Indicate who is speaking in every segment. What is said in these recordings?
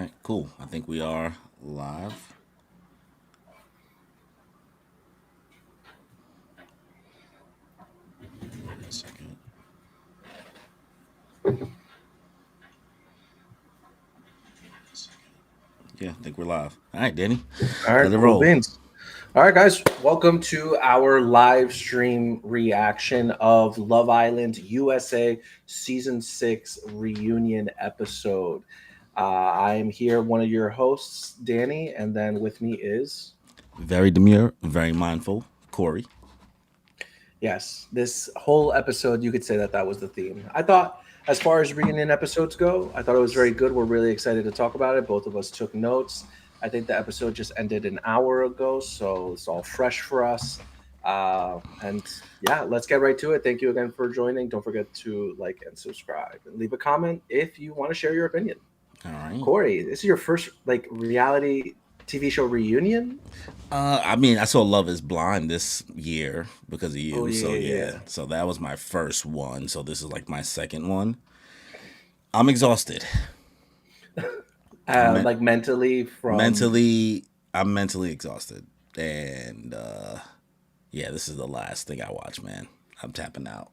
Speaker 1: right, cool. I think we are live. One second. Yeah, I think we're live. All right, Danny,
Speaker 2: All right,
Speaker 1: let it
Speaker 2: cool
Speaker 1: roll.
Speaker 2: beans. All right, guys, welcome to our live stream reaction of Love Island USA Season 6 reunion episode. I am here, one of your hosts, Danny, and then with me is,
Speaker 1: Very demure, very mindful, Cory.
Speaker 2: yes, this whole episode, you could say that that was the theme. I thought, as far as reunion episodes go, I thought it was very good. We're really excited to talk about it. Both of us took notes. I think the episode just ended an hour ago, so it's all fresh for us. And yeah, let's get right to it. Thank you again for joining. Don't forget to like and subscribe and leave a comment if you want to share your opinion.
Speaker 1: All right.
Speaker 2: Cory, this is your first like reality TV show reunion.
Speaker 1: I mean, I saw Love Is Blind this year because of
Speaker 2: Oh
Speaker 1: you.
Speaker 2: yeah,
Speaker 1: So
Speaker 2: yeah,
Speaker 1: yeah,
Speaker 2: yeah.
Speaker 1: so that was my first one. So this is like my second one. I'm exhausted. I'm men-
Speaker 2: Like mentally from.
Speaker 1: mentally, I'm mentally exhausted, and yeah, this is the last thing I watch, man. I'm tapping out.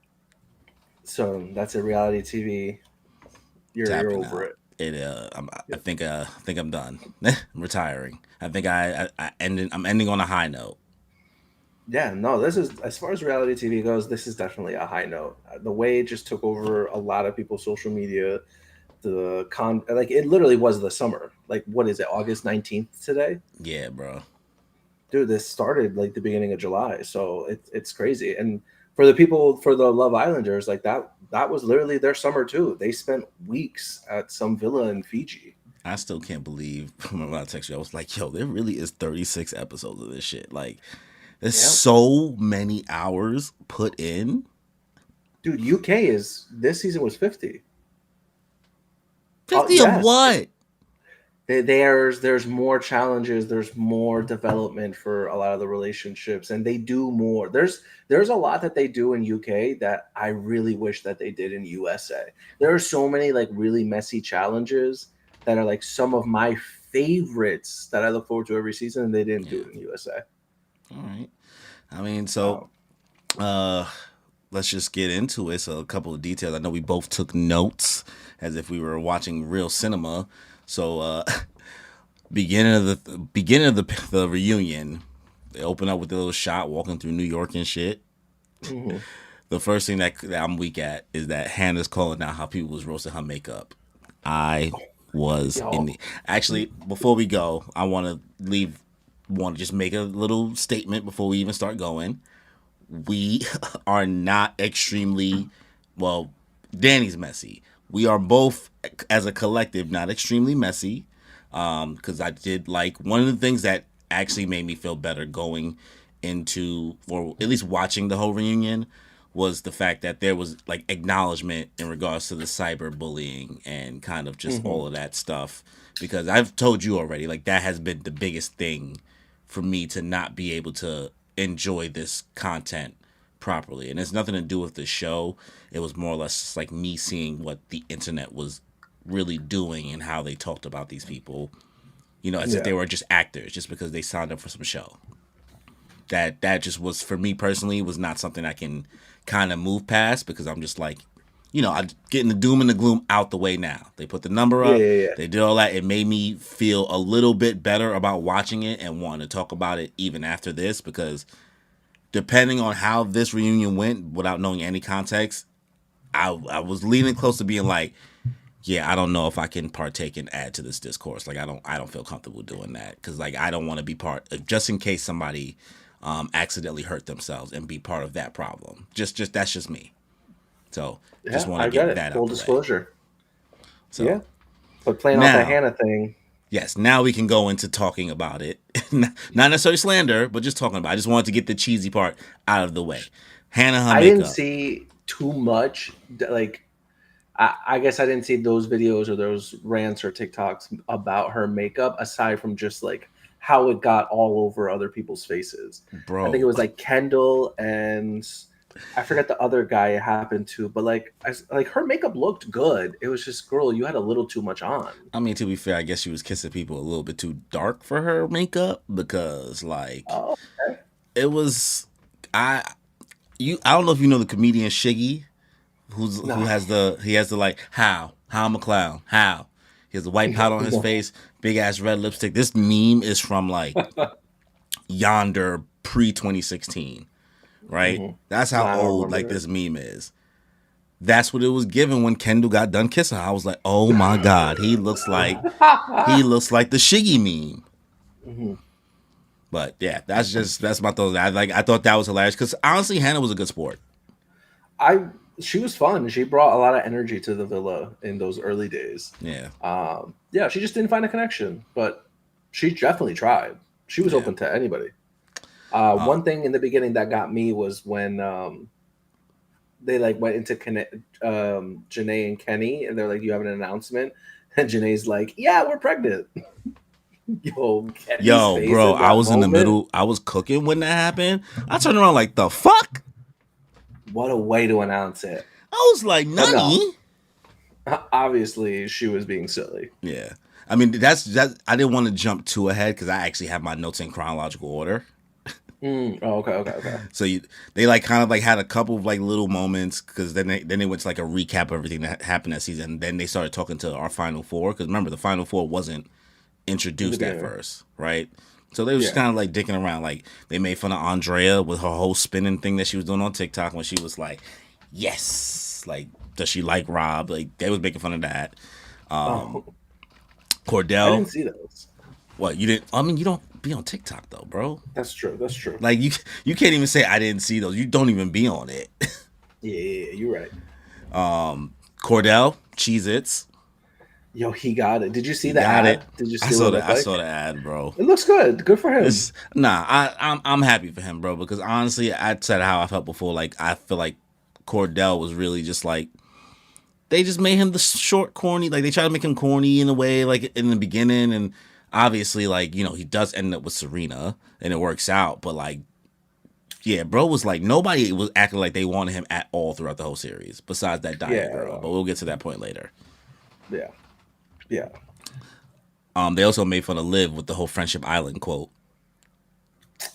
Speaker 2: So that's a reality TV. You're
Speaker 1: Tapping
Speaker 2: over
Speaker 1: out.
Speaker 2: it.
Speaker 1: I think I'm done. I'm retiring. I think I'm ending on a high note.
Speaker 2: Yeah, no, this is, as far as reality TV goes, this is definitely a high note. The way it just took over a lot of people's social media, like it literally was the summer. Like what is it, August 19th today?
Speaker 1: Yeah, bro.
Speaker 2: Dude, this started like the beginning of July, so it's crazy. And for the people, for the Love Islanders, like that was literally their summer too. They spent weeks at some villa in Fiji.
Speaker 1: I still can't believe when I text you. I was like, "Yo, there really is 36 episodes of this shit. Like, there's
Speaker 2: Yeah,
Speaker 1: so many hours put in.
Speaker 2: dude, UK is, this season was 50. Oh
Speaker 1: 50 of
Speaker 2: yes,
Speaker 1: what?
Speaker 2: there's more challenges, there's more development for a lot of the relationships, and they do more. There's a lot that they do in UK that I really wish that they did in USA. There are so many like really messy challenges that are like some of my favorites that I look forward to every season, and they didn't do
Speaker 1: Yeah.
Speaker 2: it in USA.
Speaker 1: All right. I mean, so
Speaker 2: um,
Speaker 1: uh, let's just get into it. So a couple of details. I know we both took notes as if we were watching real cinema. So beginning of the reunion, they open up with a little shot walking through New York and shit.
Speaker 2: mhm.
Speaker 1: The first thing that I'm weak at is that Hannah's calling out how people was roasting her makeup. I was in
Speaker 2: Yo,
Speaker 1: the actually before we go, I want to just make a little statement before we even start going. We are not extremely well. Danny's messy. We are both as a collective not extremely messy. Because I did like one of the things that actually made me feel better going into or at least watching the whole reunion was the fact that there was like acknowledgement in regards to the cyberbullying and kind of just
Speaker 2: mhm.
Speaker 1: all of that stuff because I've told you already like that has been the biggest thing for me to not be able to enjoy this content properly. And it's nothing to do with the show. It was more or less just like me seeing what the internet was really doing and how they talked about these people, as if
Speaker 2: Yeah,
Speaker 1: they were just actors just because they signed up for some show. That just was for me personally was not something I can kind of move past because I'm just like, I'm getting the doom and the gloom out the way now. They put the number
Speaker 2: yeah,
Speaker 1: up,
Speaker 2: yeah, yeah.
Speaker 1: they did all that. It made me feel a little bit better about watching it and wanting to talk about it even after this because depending on how this reunion went without knowing any context, I was leaning close to being like, yeah, I don't know if I can partake and add to this discourse. Like I don't feel comfortable doing that because like I don't want to be part of, just in case somebody accidentally hurt themselves and be part of that problem. Just that's just me. So just
Speaker 2: Yeah,
Speaker 1: want to
Speaker 2: I get
Speaker 1: get
Speaker 2: it.
Speaker 1: that out
Speaker 2: Full
Speaker 1: the way.
Speaker 2: disclosure. Yeah,
Speaker 1: So
Speaker 2: but playing off that
Speaker 1: now,
Speaker 2: Hannah thing.
Speaker 1: yes, now we can go into talking about it. Not necessarily slander, but just talking about it. I just wanted to get the cheesy part out of the way. Hannah, her
Speaker 2: I didn't
Speaker 1: makeup,
Speaker 2: see too much. Like, I guess I didn't see those videos or those rants or TikToks about her makeup, aside from just like how it got all over other people's faces. I think it
Speaker 1: bro.
Speaker 2: was like Kendall and I forget the other guy it happened to, but like her makeup looked good. It was just, girl, you had a little too much on.
Speaker 1: I mean, to be fair, I guess she was kissing people a little bit too dark for her makeup because, like,
Speaker 2: Oh, okay.
Speaker 1: it was. I I don't know if you know the comedian Shiggy, who
Speaker 2: Nah.
Speaker 1: has the he has the like how I'm a clown how he has the white powder on his
Speaker 2: No.
Speaker 1: face, big ass red lipstick. This meme is from like yonder pre 2016, right?
Speaker 2: Hmm.
Speaker 1: That's
Speaker 2: No,
Speaker 1: how
Speaker 2: I don't
Speaker 1: old like
Speaker 2: remember
Speaker 1: this meme is. That's what it was given when Kendall got done kissing her. I was like, oh my god, he
Speaker 2: it.
Speaker 1: looks like the Shiggy meme.
Speaker 2: Hmm.
Speaker 1: But yeah, that's my thought. I thought that was hilarious because honestly, Hannah was a good sport.
Speaker 2: I She was fun. She brought a lot of energy to the villa in those early days.
Speaker 1: Yeah,
Speaker 2: Yeah, she just didn't find a connection, but she definitely tried. She was
Speaker 1: yeah.
Speaker 2: open to anybody.
Speaker 1: Uh,
Speaker 2: One thing in the beginning that got me was when they like went into Janae and Kenny, and they're like, "You have an announcement," and Janae's like, "Yeah, we're pregnant." Yo, Kenny's
Speaker 1: Yo,
Speaker 2: face
Speaker 1: bro,
Speaker 2: in
Speaker 1: I
Speaker 2: that
Speaker 1: was in the
Speaker 2: moment.
Speaker 1: middle. I was cooking when that happened. I turned around like the fuck.
Speaker 2: What a way to announce it!
Speaker 1: I was like,
Speaker 2: But no,
Speaker 1: Nani?
Speaker 2: obviously she was being silly.
Speaker 1: Yeah. I mean, that's that. I didn't want to jump too ahead because I actually have my notes in chronological order.
Speaker 2: Oh, okay, okay, okay.
Speaker 1: So they like kind of like had a couple of like little moments because then they went to like a recap of everything that happened that season. And then they started talking to our final four because remember the final four wasn't
Speaker 2: In the
Speaker 1: introduced at
Speaker 2: beginning,
Speaker 1: first, right? So they was just
Speaker 2: yeah.
Speaker 1: kind of like dicking around. Like they made fun of Andrea with her whole spinning thing that she was doing on TikTok when she was like, "Yes, like does she like Rob?" Like they was making fun of that.
Speaker 2: Oh, I
Speaker 1: Cordell,
Speaker 2: didn't see those.
Speaker 1: what you didn't? I mean, you don't be on TikTok though, bro.
Speaker 2: That's true. That's true.
Speaker 1: Like you can't even say I didn't see those. You don't even be on it.
Speaker 2: Yeah, yeah, yeah, you're right.
Speaker 1: Cordell, Cheez Its,
Speaker 2: Yo, he got it. Did you see
Speaker 1: he
Speaker 2: the
Speaker 1: got it.
Speaker 2: ad? Did you see what it looked
Speaker 1: I
Speaker 2: like?
Speaker 1: saw the ad, bro.
Speaker 2: It looks good. Good for him.
Speaker 1: It's nah. I'm happy for him, bro. Because honestly, I said how I felt before. Like I feel like Cordell was really just like they just made him the short corny. Like they tried to make him corny in a way, like in the beginning, and obviously, like he does end up with Serena, and it works out. But like, yeah, bro was like nobody was acting like they wanted him at all throughout the whole series, besides that diet
Speaker 2: Yeah,
Speaker 1: girl. But we'll get to that point later.
Speaker 2: yeah, yeah.
Speaker 1: They also made fun of Liv with the whole Friendship Island quote.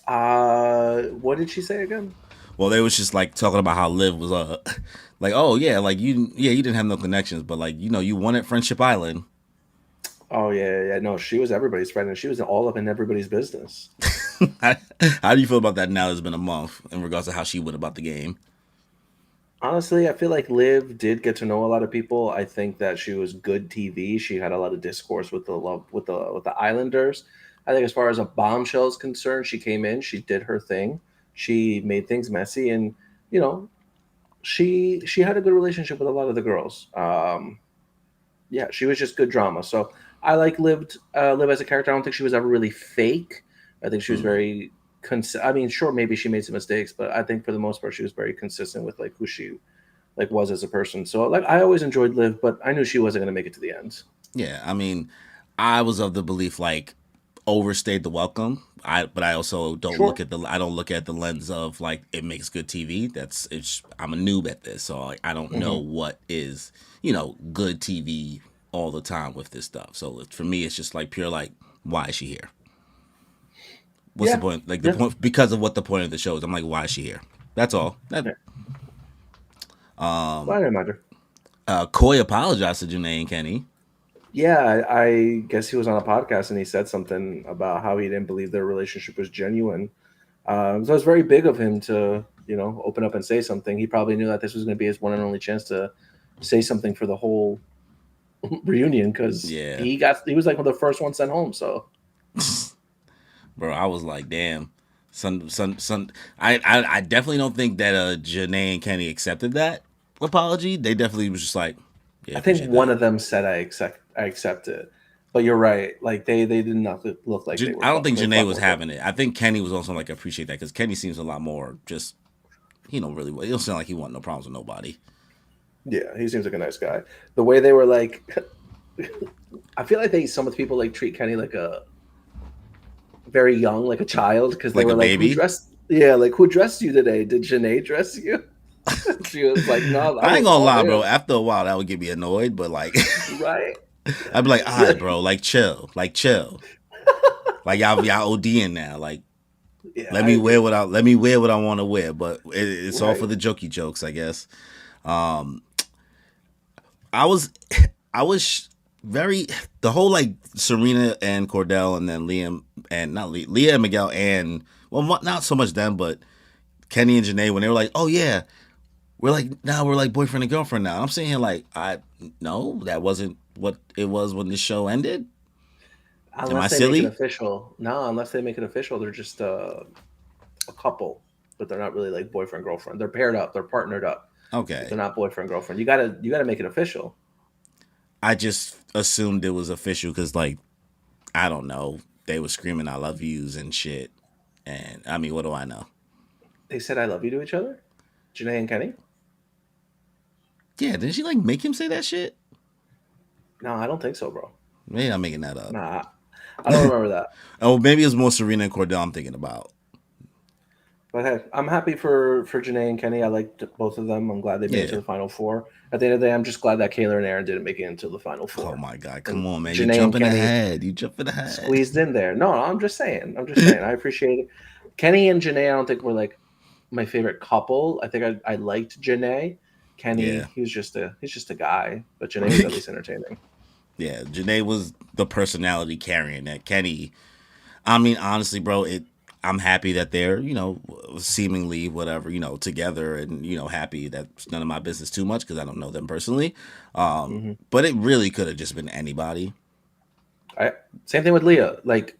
Speaker 2: What did she say again?
Speaker 1: Well, they was just like talking about how Liv was like, oh yeah, like you didn't have no connections, but like you won at Friendship Island.
Speaker 2: Oh yeah, yeah, yeah. No, she was everybody's friend, and she was all up in everybody's business.
Speaker 1: how, how do you feel about that now? It's been a month in regards to how she went about the game.
Speaker 2: Honestly, I feel like Liv did get to know a lot of people. I think that she was good TV. She had a lot of discourse with the love with the Islanders. I think as far as a bombshell is concerned, she came in, she did her thing, she made things messy, and you know she had a good relationship with a lot of the girls. Yeah, she was just good drama. So I like Liv as a character. I don't think she was ever really fake. I think she was
Speaker 1: Mm.
Speaker 2: very. I mean, sure, maybe she made some mistakes, but I think for the most part, she was very consistent with like who she like was as a person. So like I always enjoyed Liv, but I knew she wasn't going to make it to the end.
Speaker 1: Yeah, I mean, I was of the belief like overstayed the welcome. But I also
Speaker 2: Sure.
Speaker 1: I don't look at the lens of like it makes good TV. I'm a noob at this, so I don't know
Speaker 2: Hmm.
Speaker 1: what is good TV all the time with this stuff. So for me, it's just like pure like why is she here? What's the
Speaker 2: Yeah.
Speaker 1: point? Like the
Speaker 2: Yeah.
Speaker 1: point because of what the point of the show is. I'm like why is she here? That's all. That
Speaker 2: Yeah. Well, I didn't matter.
Speaker 1: Coy apologized to Janae and Kenny.
Speaker 2: Yeah, I guess he was on a podcast and he said something about how he didn't believe their relationship was genuine. So it's very big of him to, open up and say something. He probably knew that this was going to be his one and only chance to say something for the whole reunion because
Speaker 1: Yeah,
Speaker 2: he was like one of the first ones sent home. So
Speaker 1: bro, I was like, damn. Some. I definitely don't think that Janae and Kenny accepted that apology. They definitely was just like, yeah,
Speaker 2: I think
Speaker 1: appreciate
Speaker 2: one
Speaker 1: that.
Speaker 2: of them said I accept it. But you're right. Like they did not look like they were
Speaker 1: I don't think
Speaker 2: they
Speaker 1: Janae
Speaker 2: fucking
Speaker 1: was
Speaker 2: with him.
Speaker 1: having it. I think Kenny was also like appreciate that because Kenny seems a lot more just he don't really he don't sound like he want no problems with nobody.
Speaker 2: Yeah, he seems like a nice guy. The way they were like, I feel like some of the people like treat Kenny like a very young, like a child, because they
Speaker 1: Like a
Speaker 2: were like, "Who
Speaker 1: baby.
Speaker 2: dressed?" Yeah, like who dressed you today? Did JaNa dress you? She was like, no, that
Speaker 1: I ain't
Speaker 2: was
Speaker 1: gonna
Speaker 2: all
Speaker 1: lie, bro.
Speaker 2: him.
Speaker 1: After a while, that would get me annoyed. But like,
Speaker 2: Right?
Speaker 1: I'd be like, all right,
Speaker 2: Yeah.
Speaker 1: bro, like chill, like chill. Like y'all ODing now. Like
Speaker 2: Yeah, I agree.
Speaker 1: let me wear what I want to wear. But it's all for
Speaker 2: Right.
Speaker 1: the jokey jokes, I guess. Um, I was I was very the whole like Serena and Cordell and then Liam and not Leah and Miguel and well not so much them but Kenny and JaNa when they were like, oh yeah, we're like boyfriend and girlfriend now. I'm sitting here like I no, that wasn't what it was when this show ended. Am I
Speaker 2: Unless they make it
Speaker 1: silly?
Speaker 2: official. No, unless they make it official, they're just a couple, but they're not really like boyfriend girlfriend. They're paired up. They're partnered up, but they're
Speaker 1: Okay.
Speaker 2: not boyfriend girlfriend. You gotta make it official.
Speaker 1: I just assumed it was official because like I don't know, they were screaming I love yous and shit. And I mean, what do I know?
Speaker 2: They said I love you to each other, JaNa and Kenny.
Speaker 1: Yeah, didn't she like make him say that shit?
Speaker 2: No, I don't think so, bro.
Speaker 1: Maybe I'm making that up.
Speaker 2: Nah, I don't remember that.
Speaker 1: Oh, maybe it's more Serena and Cordell I'm thinking about.
Speaker 2: But hey, I'm happy for JaNa and Kenny. I liked both of them. I'm glad they made it to
Speaker 1: Yeah.
Speaker 2: the final four. At the end of the day, I'm just glad that Kayla and Aaron didn't make it into the final
Speaker 1: Oh
Speaker 2: four,
Speaker 1: my god,
Speaker 2: and
Speaker 1: come on, man. You
Speaker 2: JaNa and
Speaker 1: jumping
Speaker 2: Kenny
Speaker 1: ahead. You jumping ahead.
Speaker 2: squeezed in there. No, I'm just saying. I'm just saying. I appreciate it. Kenny and JaNa, I don't think were like my favorite couple. I think I liked JaNa. Kenny,
Speaker 1: Yeah.
Speaker 2: he's just a guy, but JaNa was at least entertaining.
Speaker 1: Yeah. JaNa was the personality carrying that. Kenny, I mean, honestly, bro, I'm happy that they're, seemingly whatever, together and, happy. That's none of my business too much because I don't know them personally.
Speaker 2: Hmm.
Speaker 1: But it really could have just been anybody.
Speaker 2: I Same thing with Leah. Like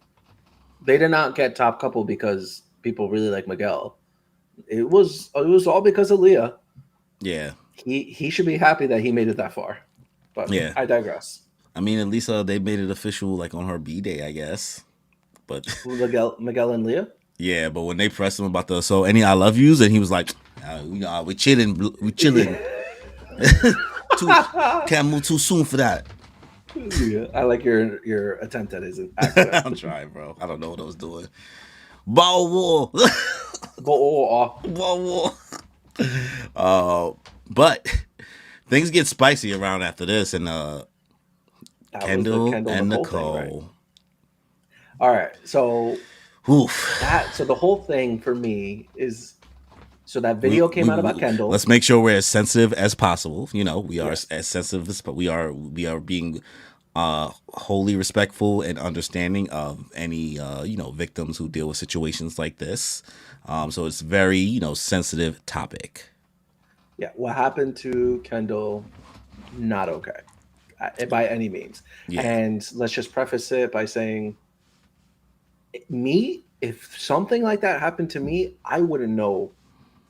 Speaker 2: they did not get top couple because people really like Miguel. It was all because of Leah.
Speaker 1: Yeah.
Speaker 2: He should be happy that he made it that far. But
Speaker 1: Yeah.
Speaker 2: I digress.
Speaker 1: I mean, at least they made it official like on her B day, I guess. But
Speaker 2: Miguel and Leah.
Speaker 1: yeah, but when they pressed him about the so any I love yous, and he was like, we chilling, we chilling. Too can't move too soon for that.
Speaker 2: Yeah, I like your attempt at his accent.
Speaker 1: I'm trying, bro. I don't know what I was doing. Ball war,
Speaker 2: Go oh,
Speaker 1: ball war. Uh, but things get spicy around after this, and
Speaker 2: that was the
Speaker 1: Kendall
Speaker 2: Kendall
Speaker 1: and
Speaker 2: Nicole thing, right?
Speaker 1: Nicole.
Speaker 2: All right. So
Speaker 1: Oof.
Speaker 2: the whole thing for me is so that
Speaker 1: We,
Speaker 2: video came
Speaker 1: we,
Speaker 2: out about
Speaker 1: we
Speaker 2: Kendall.
Speaker 1: let's make sure we're as sensitive as possible. We are
Speaker 2: Yes.
Speaker 1: as sensitive as but we are being wholly respectful and understanding of any victims who deal with situations like this. So it's very sensitive topic.
Speaker 2: Yeah. What happened to Kendall? Not okay, by any means.
Speaker 1: Yeah,
Speaker 2: And let's just preface it by saying, me, if something like that happened to me, I wouldn't know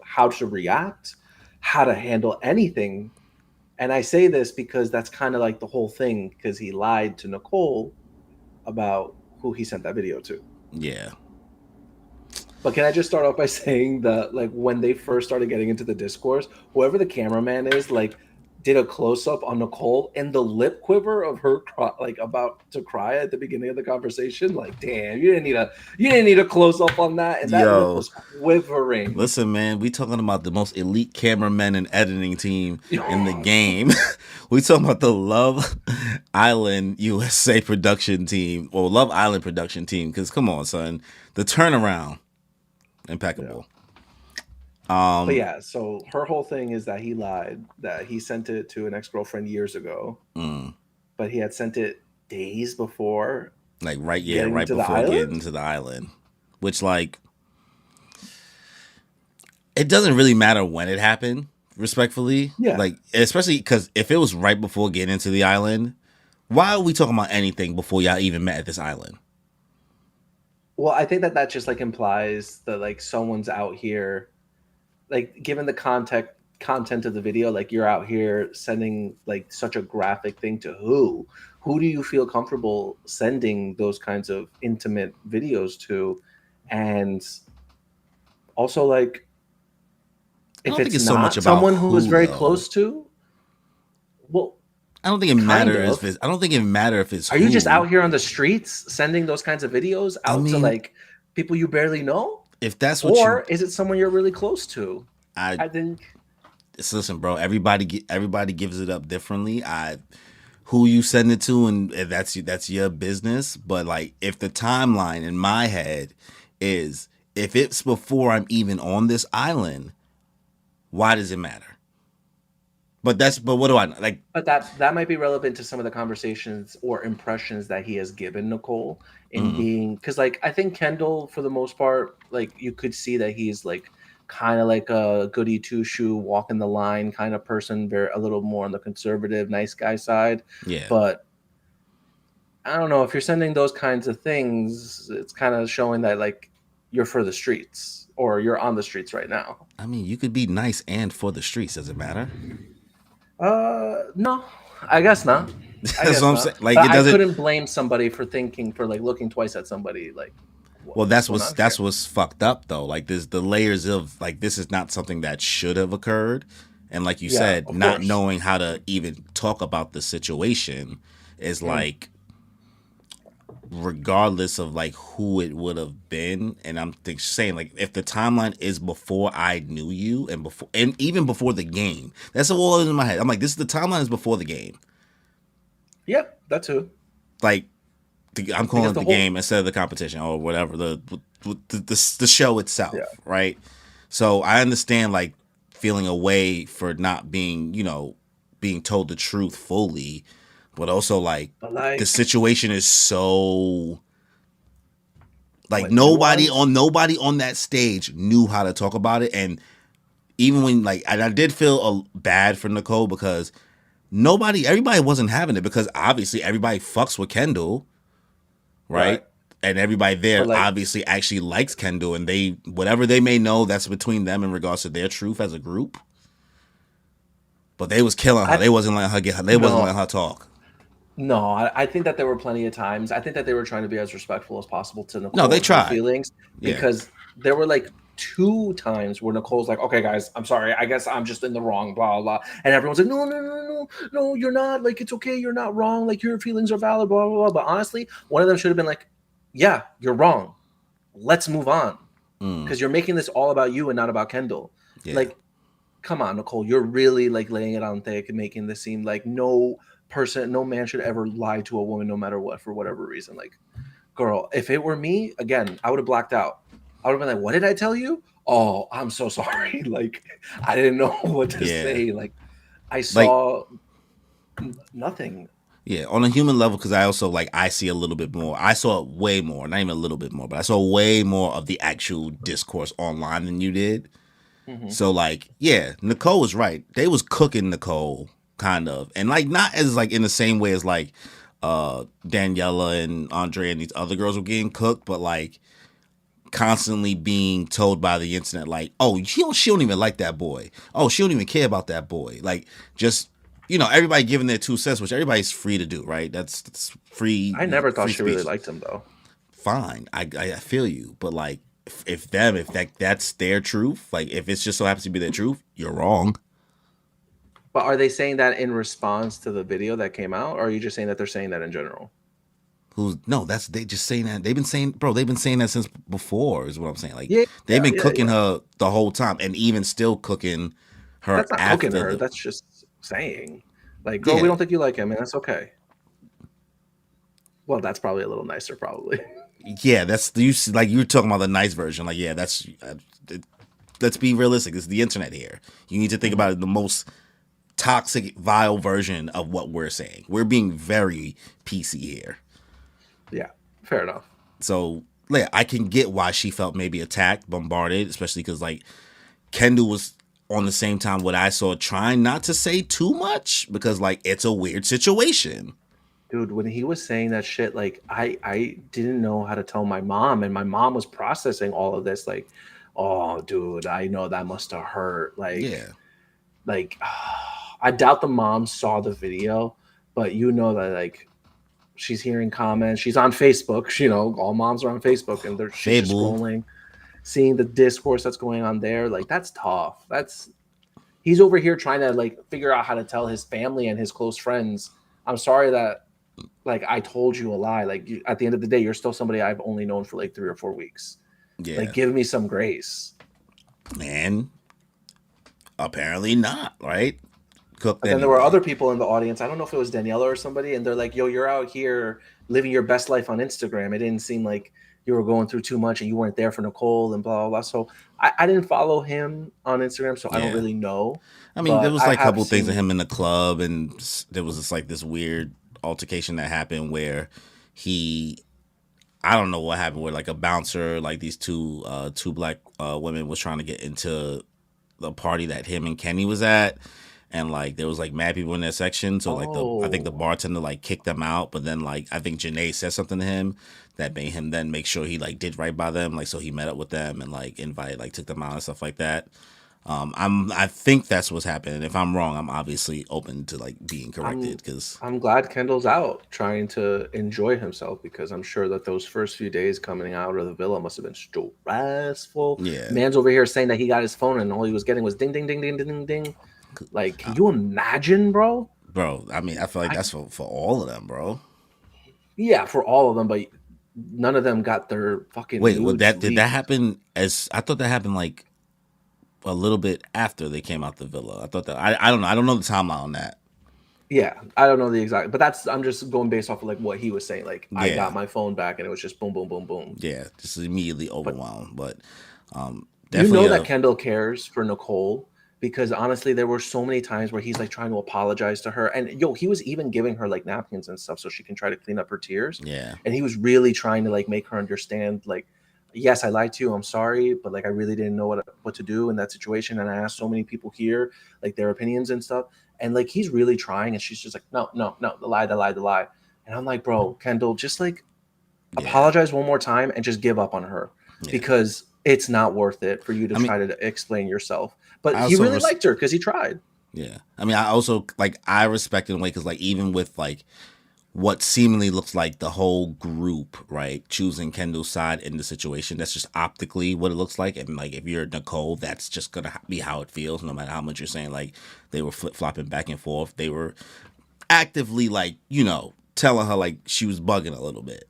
Speaker 2: how to react, how to handle anything. And I say this because that's kind of like the whole thing, because he lied to Nicole about who he sent that video to.
Speaker 1: yeah.
Speaker 2: But can I just start off by saying that, like, when they first started getting into the discourse, whoever the cameraman is, like, did a close up on Nicole and the lip quiver of her, like, about to cry at the beginning of the conversation. Like, damn, you didn't need a close up on that, and that lip
Speaker 1: Yo,
Speaker 2: was quivering.
Speaker 1: listen, man. We talking about the most elite cameramen and editing team in the game. We talking about the Love Island USA production team or Love Island production team. Because come on, son, the turnaround.
Speaker 2: Yeah.
Speaker 1: Impeccable.
Speaker 2: But
Speaker 1: Um,
Speaker 2: yeah, so her whole thing is that he lied, that he sent it to an ex girlfriend years ago,
Speaker 1: mm,
Speaker 2: but he had sent it days before
Speaker 1: like
Speaker 2: getting
Speaker 1: right
Speaker 2: to the
Speaker 1: before
Speaker 2: island.
Speaker 1: getting to the island, which like it doesn't really matter when it happened. Respectfully,
Speaker 2: Yeah.
Speaker 1: like especially because if it was right before getting into the island, why are we talking about anything before y'all even met at this island?
Speaker 2: Well, I think that just like implies that like someone's out here, like given the content of the video, like you're out here sending like such a graphic thing to who? Who do you feel comfortable sending those kinds of intimate videos to? And also like
Speaker 1: I
Speaker 2: if
Speaker 1: don't think
Speaker 2: it's
Speaker 1: it's so much
Speaker 2: not
Speaker 1: about
Speaker 2: someone who is
Speaker 1: who
Speaker 2: very
Speaker 1: though.
Speaker 2: close to, well,
Speaker 1: I don't think it
Speaker 2: kind
Speaker 1: matters if
Speaker 2: of.
Speaker 1: it's. I don't think it matter if it's
Speaker 2: Are you just
Speaker 1: who.
Speaker 2: out here on the streets sending those kinds of videos
Speaker 1: I
Speaker 2: out to
Speaker 1: mean,
Speaker 2: like people you barely know?
Speaker 1: if that's what you,
Speaker 2: Or is it someone you're really close to?
Speaker 1: I
Speaker 2: I think.
Speaker 1: listen, bro. Everybody gives it up differently. Who you send it to, and that's your business. But like, if the timeline in my head is if it's before I'm even on this island, why does it matter? But what do I like?
Speaker 2: But that might be relevant to some of the conversations or impressions that he has given Nicole in
Speaker 1: Mm,
Speaker 2: being, because like I think Kendall for the most part, like you could see that he's like kind of like a goody two shoe, walking the line kind of person, very a little more on the conservative, nice guy side.
Speaker 1: yeah,
Speaker 2: But I don't know if you're sending those kinds of things, it's kind of showing that like you're for the streets or you're on the streets right now.
Speaker 1: I mean, you could be nice and for the streets. Does it matter?
Speaker 2: No, I guess not. I
Speaker 1: That's what
Speaker 2: guess
Speaker 1: I'm
Speaker 2: not.
Speaker 1: saying. Like,
Speaker 2: But
Speaker 1: it
Speaker 2: I
Speaker 1: doesn't.
Speaker 2: couldn't blame somebody for thinking, for like looking twice at somebody like
Speaker 1: Well,
Speaker 2: what's going on
Speaker 1: that's
Speaker 2: here.
Speaker 1: what's fucked up though. Like, there's the layers of like this is not something that should have occurred, and like you
Speaker 2: Yeah,
Speaker 1: said,
Speaker 2: of
Speaker 1: not
Speaker 2: course.
Speaker 1: knowing how to even talk about the situation is
Speaker 2: Mm.
Speaker 1: like regardless of like who it would have been. And saying like if the timeline is before I knew you and before and even before the game, that's all in my head. I'm like, this is the timeline is before the game.
Speaker 2: Yeah, that too.
Speaker 1: Like I'm calling
Speaker 2: Because
Speaker 1: it
Speaker 2: the
Speaker 1: the
Speaker 2: whole
Speaker 1: game instead of the competition or whatever the show
Speaker 2: yeah,
Speaker 1: itself, right? So I understand like feeling away for not being being told the truth fully, but also like
Speaker 2: but
Speaker 1: the
Speaker 2: like
Speaker 1: situation is so like
Speaker 2: what nuance?
Speaker 1: nobody on that stage knew how to talk about it. And even when like and I did feel bad for Nicole because everybody wasn't having it because obviously everybody fucks with Kendall,
Speaker 2: Right.
Speaker 1: right? And everybody there
Speaker 2: But like
Speaker 1: obviously actually likes Kendall, and they whatever they may know that's between them in regards to their truth as a group. But they was killing her.
Speaker 2: I
Speaker 1: They wasn't letting her get. They wasn't letting
Speaker 2: no
Speaker 1: her talk.
Speaker 2: no, I think that there were plenty of times. I think that they were trying to be as respectful as possible to
Speaker 1: No,
Speaker 2: Nicole
Speaker 1: they
Speaker 2: and her
Speaker 1: tried.
Speaker 2: feelings,
Speaker 1: Yeah,
Speaker 2: because there were like two times where Nicole's like, "Okay, guys, I'm sorry. I guess I'm just in the wrong." Blah blah. And everyone's like, "No, no, no, no, no. You're not. Like, it's okay. You're not wrong. Like, your feelings are valid." Blah blah blah. But honestly, one of them should have been like, "Yeah, you're wrong. Let's move on,
Speaker 1: mm,
Speaker 2: because you're making this all about you and not about Kendall."
Speaker 1: yeah,
Speaker 2: Like, come on, Nicole, you're really like laying it on thick and making this seem like no man should ever lie to a woman, no matter what, for whatever reason. Like, girl, if it were me, again, I would have blacked out. I would have been like, "What did I tell you? Oh, I'm so sorry." Like, I didn't know what to
Speaker 1: yeah.
Speaker 2: say. Like, I
Speaker 1: Like
Speaker 2: saw nothing.
Speaker 1: yeah, on a human level, because I also like I see a little bit more. I saw way more, not even a little bit more, but I saw way more of the actual discourse online than you did.
Speaker 2: Hmm.
Speaker 1: So like, yeah, Nicole was right. They was cooking Nicole kind of, and like not as like in the same way as like Daniela and Andre and these other girls were getting cooked, but like constantly being told by the internet like, oh, she don't even like that boy. Oh, she don't even care about that boy. Like just everybody giving their 2 cents, which everybody's free to do, right? That's free
Speaker 2: I never thought
Speaker 1: free
Speaker 2: she really
Speaker 1: speech.
Speaker 2: liked him though.
Speaker 1: Fine, I feel you, but like if that's their truth, like if it's just so happens to be their truth, you're wrong.
Speaker 2: But are they saying that in response to the video that came out, or are you just saying that they're saying that in general?
Speaker 1: Who's no? That's they just saying that they've been saying, bro. They've been saying that since before. Is what I'm saying. Like
Speaker 2: Yeah,
Speaker 1: they've been
Speaker 2: yeah,
Speaker 1: cooking
Speaker 2: yeah.
Speaker 1: her the whole time, and even still cooking her
Speaker 2: That's not cooking
Speaker 1: after
Speaker 2: her.
Speaker 1: the
Speaker 2: That's just saying, like, "Girl, we
Speaker 1: yeah
Speaker 2: don't think you like him, and that's okay." Well, that's probably a little nicer, probably.
Speaker 1: yeah. That's you like you were talking about the nice version. Like yeah, that's let's be realistic. It's the internet here. You need to think
Speaker 2: Mhm.
Speaker 1: about it, the most toxic, vile version of what we're saying. We're being very PC here.
Speaker 2: Yeah, fair enough.
Speaker 1: So yeah, I can get why she felt maybe attacked, bombarded, especially because like Kendall was on the same time what I saw trying not to say too much because like it's a weird situation.
Speaker 2: Dude, when he was saying that shit, like I didn't know how to tell my mom, and my mom was processing all of this. Like, oh, dude, I know that must have hurt.
Speaker 1: Yeah.
Speaker 2: Like, I doubt the mom saw the video, but you know that like she's hearing comments. She's on Facebook. You know, all moms are on Facebook, and she's just
Speaker 1: Fable.
Speaker 2: scrolling, seeing the discourse that's going on there. Like, that's tough. That's He's over here trying to like figure out how to tell his family and his close friends, "I'm sorry that like I told you a lie. Like, at the end of the day, you're still somebody I've only known for like 3 or 4 weeks."
Speaker 1: Yeah.
Speaker 2: Like, give me some grace.
Speaker 1: And apparently not, right? Cooked
Speaker 2: But then there were
Speaker 1: anyway.
Speaker 2: other people in the audience. I don't know if it was Daniela or somebody, and they're like, "Yo, you're out here living your best life on Instagram. It didn't seem like you were going through too much, and you weren't there for Nicole and blah blah blah." So I didn't follow him on Instagram, so I don't
Speaker 1: Yeah.
Speaker 2: really know.
Speaker 1: I mean, there
Speaker 2: But
Speaker 1: was
Speaker 2: I
Speaker 1: like a
Speaker 2: have
Speaker 1: couple of things of
Speaker 2: seen.
Speaker 1: him in the club, and there was just like this weird altercation that happened where he, I don't know what happened, where like a bouncer, like these two black women was trying to get into the party that him and Kenny was at, and like there was like mad people in that section, so like I think the
Speaker 2: Oh,
Speaker 1: bartender like kicked them out, but then like I think JaNa said something to him that made him then make sure he like did right by them, like so he met up with them and like invited, like took them out and stuff like that. I think that's what's happening. If I'm wrong, I'm obviously open to like being corrected
Speaker 2: I'm
Speaker 1: because
Speaker 2: I'm glad Kendall's out trying to enjoy himself because I'm sure that those first few days coming out of the villa must have been stressful.
Speaker 1: yeah,
Speaker 2: Man's over here saying that he got his phone and all he was getting was ding ding ding ding ding ding ding. Like, can you imagine, bro?
Speaker 1: bro. I mean, I feel like
Speaker 2: I
Speaker 1: that's for all of them, bro.
Speaker 2: Yeah, for all of them, but none of them got their fucking
Speaker 1: Wait,
Speaker 2: nudes
Speaker 1: did that
Speaker 2: leaked.
Speaker 1: happen? As I thought that happened like a little bit after they came out the villa. I thought that I don't know. I don't know the timeline on that.
Speaker 2: Yeah, I don't know the exact, but that's I'm just going based off of like what he was saying. Like, I got
Speaker 1: Yeah,
Speaker 2: my phone back and it was just boom, boom, boom, boom.
Speaker 1: yeah, just immediately
Speaker 2: But
Speaker 1: overwhelmed. But
Speaker 2: you
Speaker 1: definitely
Speaker 2: know that Kendall cares for Nicole because honestly, there were so many times where he's like trying to apologize to her, and yo, he was even giving her like napkins and stuff so she can try to clean up her tears,
Speaker 1: yeah,
Speaker 2: and he was really trying to like make her understand like. Yes, I lied to you. I'm sorry, but like I really didn't know what to do in that situation, and I asked so many people here like their opinions and stuff, and like he's really trying, and she's just like, no, no, no, the lie, the lie, the lie, and I'm like, bro, Kendall, just like
Speaker 1: yeah,
Speaker 2: apologize one more time and just give up on her
Speaker 1: yeah.
Speaker 2: because it's not worth it for you to
Speaker 1: I mean,
Speaker 2: try to explain yourself. But
Speaker 1: I
Speaker 2: he
Speaker 1: also
Speaker 2: really liked her because he tried.
Speaker 1: yeah. I mean, I also like I respect it in a way because like even with like what seemingly looks like the whole group, right, choosing Kendall's side in the situation, that's just optically what it looks like. And like if you're Nicole, that's just gonna be how it feels, no matter how much you're saying like they were flip flopping back and forth. They were actively like telling her like she was bugging a little bit.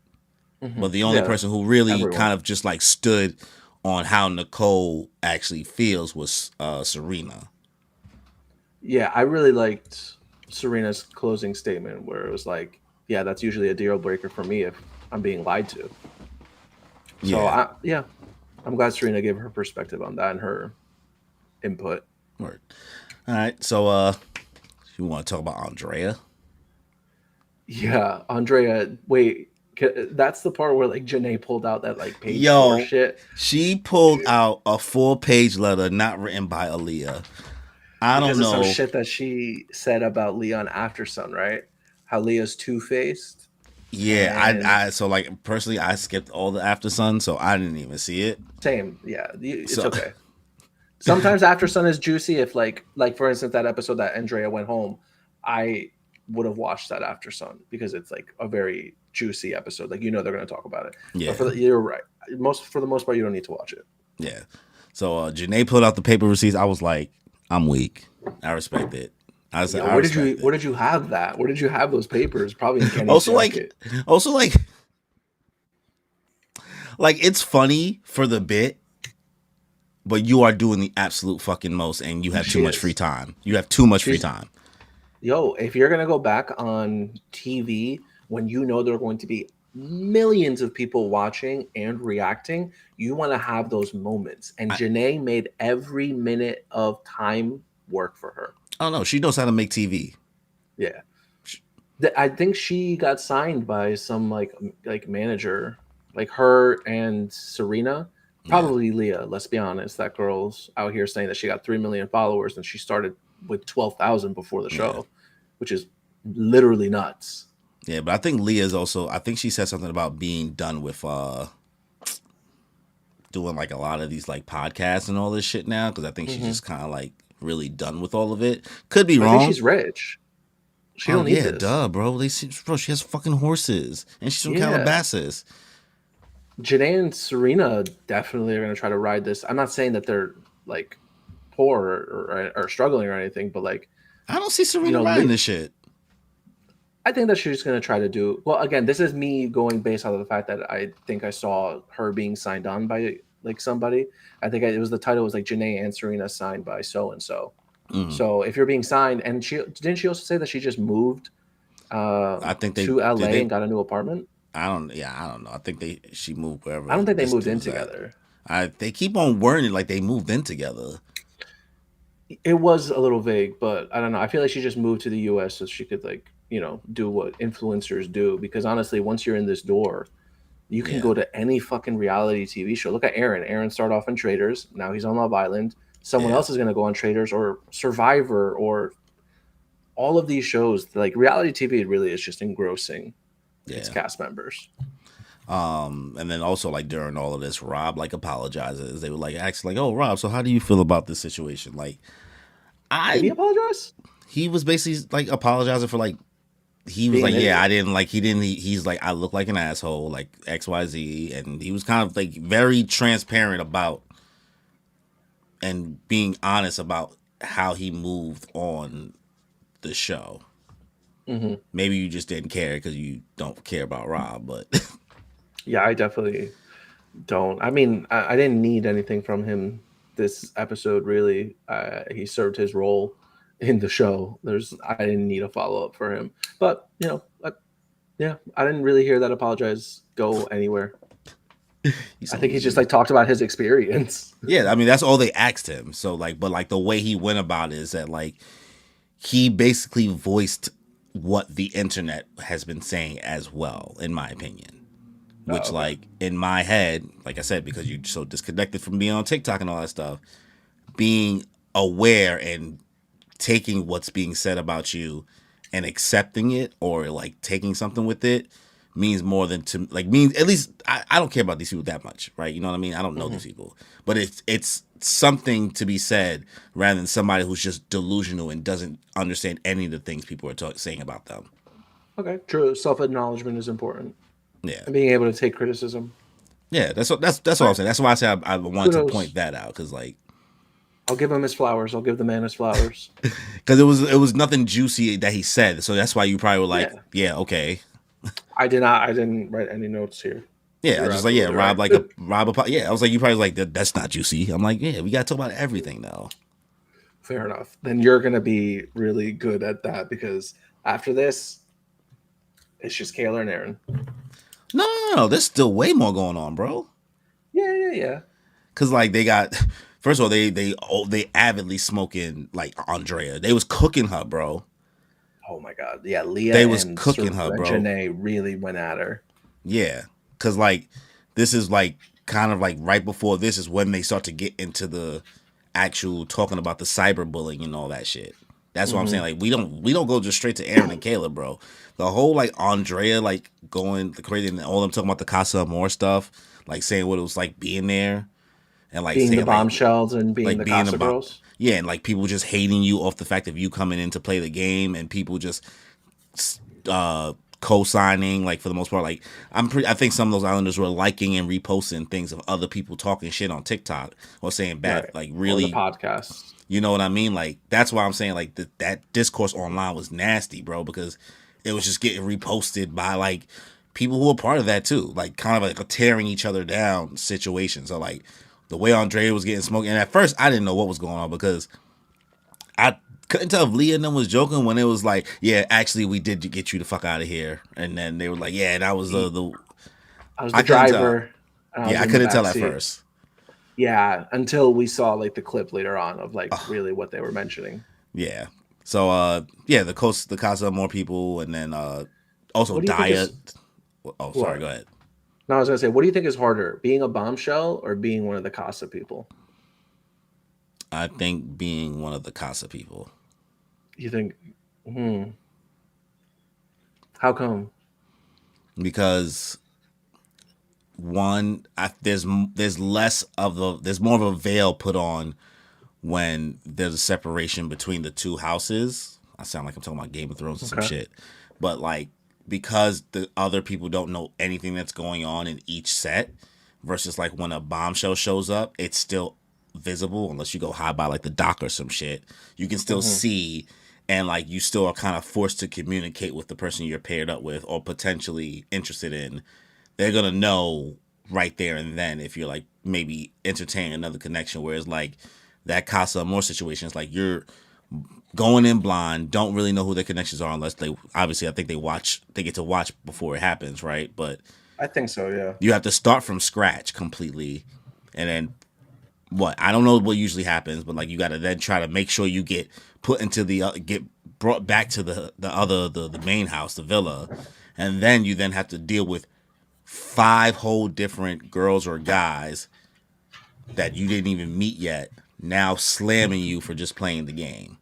Speaker 1: But the only
Speaker 2: Yeah,
Speaker 1: person who really
Speaker 2: everyone.
Speaker 1: kind of just like stood on how Nicole actually feels was Serena.
Speaker 2: Yeah, I really liked Serena's closing statement where it was like, yeah, that's usually a deal breaker for me if I'm being lied to. So
Speaker 1: Yeah.
Speaker 2: yeah, I'm glad Serena gave her perspective on that and her input.
Speaker 1: Word. All right. So you want to talk about Andrea?
Speaker 2: Yeah, Andrea, wait, that's the part where like JaNa pulled out that like page 4
Speaker 1: Yo,
Speaker 2: shit
Speaker 1: she pulled out a 4-page letter not written by Aaliyah. I don't
Speaker 2: because of some
Speaker 1: know.
Speaker 2: shit that she said about Leon After Sun, right? How Leah's two faced,
Speaker 1: Yeah,
Speaker 2: and
Speaker 1: so like personally, I skipped all the After Sun, so I didn't even see it.
Speaker 2: same, yeah, it's
Speaker 1: So
Speaker 2: okay. Sometimes After Sun is juicy. If like for instance, that episode that Andrea went home, I would have watched that After Sun because it's like a very juicy episode. Like they're going to talk about it. But
Speaker 1: yeah,
Speaker 2: you're right. For the most part, you don't need to watch it.
Speaker 1: yeah. So Janae pulled out the paper receipts. I was like, I'm weak. I respect it. I said
Speaker 2: Yo,
Speaker 1: I respect
Speaker 2: where
Speaker 1: it.
Speaker 2: did you have that? Where did you have those papers? Probably in Kenny's
Speaker 1: Also like,
Speaker 2: jacket.
Speaker 1: also like, like it's funny for the bit, but you are doing the absolute fucking most, and you have too
Speaker 2: She
Speaker 1: much free
Speaker 2: is.
Speaker 1: time. You have too much free
Speaker 2: She's
Speaker 1: time.
Speaker 2: Yo, if you're gonna go back on TV when you know there are going to be millions of people watching and reacting, you want to have those moments. And
Speaker 1: I,
Speaker 2: Janae made every minute of time work for her.
Speaker 1: I don't know. She knows how to make TV.
Speaker 2: Yeah. I think she got signed by some like manager, like her and Serena,
Speaker 1: Yeah,
Speaker 2: probably Leah. Let's be honest, that girl's out here saying that she got 3 million followers and she started with 12,000 before the
Speaker 1: yeah.
Speaker 2: show, which is literally nuts.
Speaker 1: Yeah, but I think Leah's also. I think she said something about being done with doing like a lot of these like podcasts and all this shit now because I think she's
Speaker 2: Hmm.
Speaker 1: just kind of like really done with all of it. Could be
Speaker 2: I think
Speaker 1: wrong.
Speaker 2: she's rich. She
Speaker 1: Oh
Speaker 2: don't need
Speaker 1: yeah,
Speaker 2: this.
Speaker 1: duh, bro. Bro, she has fucking horses and she's from
Speaker 2: Yeah,
Speaker 1: Calabasas.
Speaker 2: Janae and Serena definitely are gonna try to ride this. I'm not saying that they're like poor or struggling or anything, but like
Speaker 1: I don't see
Speaker 2: you
Speaker 1: Serena
Speaker 2: know,
Speaker 1: riding this shit.
Speaker 2: I think that she's going to try to do well. Again, this is me going based on the fact that I think I saw her being signed on by like somebody. I think it was the title was like JaNa answering a sign by so and so.
Speaker 1: Mm.
Speaker 2: So if you're being signed, and she also say that she just moved
Speaker 1: I think they
Speaker 2: to
Speaker 1: did.
Speaker 2: LA and got a new apartment?
Speaker 1: I don't. Yeah, I don't know. I think she moved
Speaker 2: I
Speaker 1: wherever
Speaker 2: don't think they
Speaker 1: this
Speaker 2: moved in
Speaker 1: dude's at.
Speaker 2: together.
Speaker 1: They keep on wording it like they moved in together.
Speaker 2: It was a little vague, but I don't know. I feel like she just moved to the US so she could like, do what influencers do. Because honestly, once you're in this door, you can
Speaker 1: Yeah,
Speaker 2: go to any fucking reality TV show. Look at Aaron. Aaron started off in Traders. Now he's on Love Island. Someone
Speaker 1: yeah,
Speaker 2: else is going to go on Traders or Survivor or all of these shows. Like reality TV, it really is just engrossing its
Speaker 1: yeah.
Speaker 2: cast members.
Speaker 1: And then also like during all of this, Rob like apologizes. They were like ask like, "Oh, Rob, so how do you feel about this situation?" Like,
Speaker 2: Did he
Speaker 1: I
Speaker 2: apologize?
Speaker 1: he was basically like apologizing for like he was
Speaker 2: Being
Speaker 1: like,
Speaker 2: an
Speaker 1: yeah,
Speaker 2: idiot.
Speaker 1: I didn't like he didn't he's like I look like an asshole like XYZ, and he was kind of like very transparent about and being honest about how he moved on the show.
Speaker 2: Hmm.
Speaker 1: Maybe you just didn't care because you don't care about Rob, but
Speaker 2: Yeah, I definitely don't. I mean, I didn't need anything from him this episode. Really, he served his role in the show. I didn't need a follow up for him. But yeah, I didn't really hear that apologize go anywhere.
Speaker 1: he's
Speaker 2: I
Speaker 1: so
Speaker 2: think he just like talked about his experience.
Speaker 1: yeah. I mean, that's all they asked him. So like, but like the way he went about it is that like he basically voiced what the internet has been saying as well, in my opinion. Which,
Speaker 2: Okay.
Speaker 1: like, in my head, like I said, because you're so disconnected from being on TikTok and all that stuff, being aware and taking what's being said about you and accepting it or like taking something with it means more than to like means at least I don't care about these people that much, right? You know what I mean? I don't know
Speaker 2: Hmm.
Speaker 1: these people, but it's something to be said rather than somebody who's just delusional and doesn't understand any of the things people are saying about them.
Speaker 2: Okay, true. Self acknowledgement is important,
Speaker 1: Yeah,
Speaker 2: and being able to take criticism.
Speaker 1: yeah. That's
Speaker 2: All
Speaker 1: all I'm
Speaker 2: right,
Speaker 1: saying. That's why I said I wanted to point
Speaker 2: kudos.
Speaker 1: that out because like
Speaker 2: I'll give him his flowers. I'll give the man his flowers.
Speaker 1: because it was nothing juicy that he said, so that's why you probably were like,
Speaker 2: Yeah,
Speaker 1: yeah, okay.
Speaker 2: I did not. I didn't write any notes here.
Speaker 1: Yeah, I
Speaker 2: You're
Speaker 1: just like yeah,
Speaker 2: absolutely right.
Speaker 1: Rob like a Rob. Yeah, I was like you probably like that's not juicy. I'm like yeah, we gotta talk about everything though.
Speaker 2: Fair enough. Then you're gonna be really good at that because after this, it's just Kayla and Aaron.
Speaker 1: No, there's still way more going on, bro.
Speaker 2: Yeah, yeah, yeah.
Speaker 1: Cause like they got first of all they avidly smoking like Andrea. They was cooking her, bro.
Speaker 2: Oh my god. Yeah, Leah
Speaker 1: They was
Speaker 2: and
Speaker 1: cooking her, bro.
Speaker 2: JaNa really went at her.
Speaker 1: Yeah, cause like this is like kind of like right before this is when they start to get into the actual talking about the cyberbullying and all that shit. That's what I'm
Speaker 2: Hmm.
Speaker 1: saying. Like we don't go just straight to Aaron and Kayla, bro. The whole like Andrea like going the crazy and all them talking about the Casa Amor stuff, like saying what it was like being there and like
Speaker 2: Being the
Speaker 1: saying
Speaker 2: bombshells and being
Speaker 1: like
Speaker 2: the
Speaker 1: being
Speaker 2: Casa
Speaker 1: about
Speaker 2: girls.
Speaker 1: yeah, and like people just hating you off the fact of you coming in to play the game and people just uh co-signing like for the most part like I think some of those islanders were liking and reposting things of other people talking shit on TikTok or saying bad
Speaker 2: Right.
Speaker 1: like
Speaker 2: Or the
Speaker 1: really
Speaker 2: podcast.
Speaker 1: you know what I mean like that's why I'm saying like that discourse online was nasty bro because it was just getting reposted by like people who are part of that too like kind of like a tearing each other down situation so like the way Andre was getting smoked and at first I didn't know what was going on because I couldn't tell if Leah and them was joking when it was like, yeah, actually we did get you the fuck out of here, and then they were like, yeah, that was the
Speaker 2: I was the
Speaker 1: I couldn't tell.
Speaker 2: driver and I was
Speaker 1: Yeah, I
Speaker 2: in the
Speaker 1: couldn't
Speaker 2: back
Speaker 1: tell at
Speaker 2: seat.
Speaker 1: first.
Speaker 2: Yeah, until we saw like the clip later on of like really what they were mentioning.
Speaker 1: Yeah. So yeah, the Casa Amor people, and then also
Speaker 2: What do you think
Speaker 1: Diet.
Speaker 2: is
Speaker 1: Oh, sorry,
Speaker 2: what?
Speaker 1: go ahead.
Speaker 2: No, I was gonna say, what do you think is harder, being a bombshell or being one of the Casa people?
Speaker 1: I think being one of the Casa people
Speaker 2: You think? Hmm. How come?
Speaker 1: because one, there's less of there's more of a veil put on when there's a separation between the two houses. I sound like I'm talking about Game of Thrones or some
Speaker 2: Okay.
Speaker 1: shit. But like because the other people don't know anything that's going on in each set versus like when a bombshell shows up, it's still visible unless you go high by like the dock or some shit. You can still
Speaker 2: Hmm.
Speaker 1: see and like you still are kind of forced to communicate with the person you're paired up with or potentially interested in. They're gonna know right there and then if you're like maybe entertaining another connection. Whereas like that Casa Amor situation is like you're going in blind, don't really know who their connections are unless they obviously I think they get to watch before it happens, right? But
Speaker 2: I think so. Yeah.
Speaker 1: you have to start from scratch completely, and then what I don't know what usually happens, but like you got to then try to make sure you get put into the get brought back to the main house, the villa, and then you then have to deal with five whole different girls or guys that you didn't even meet yet now slamming you for just playing the game.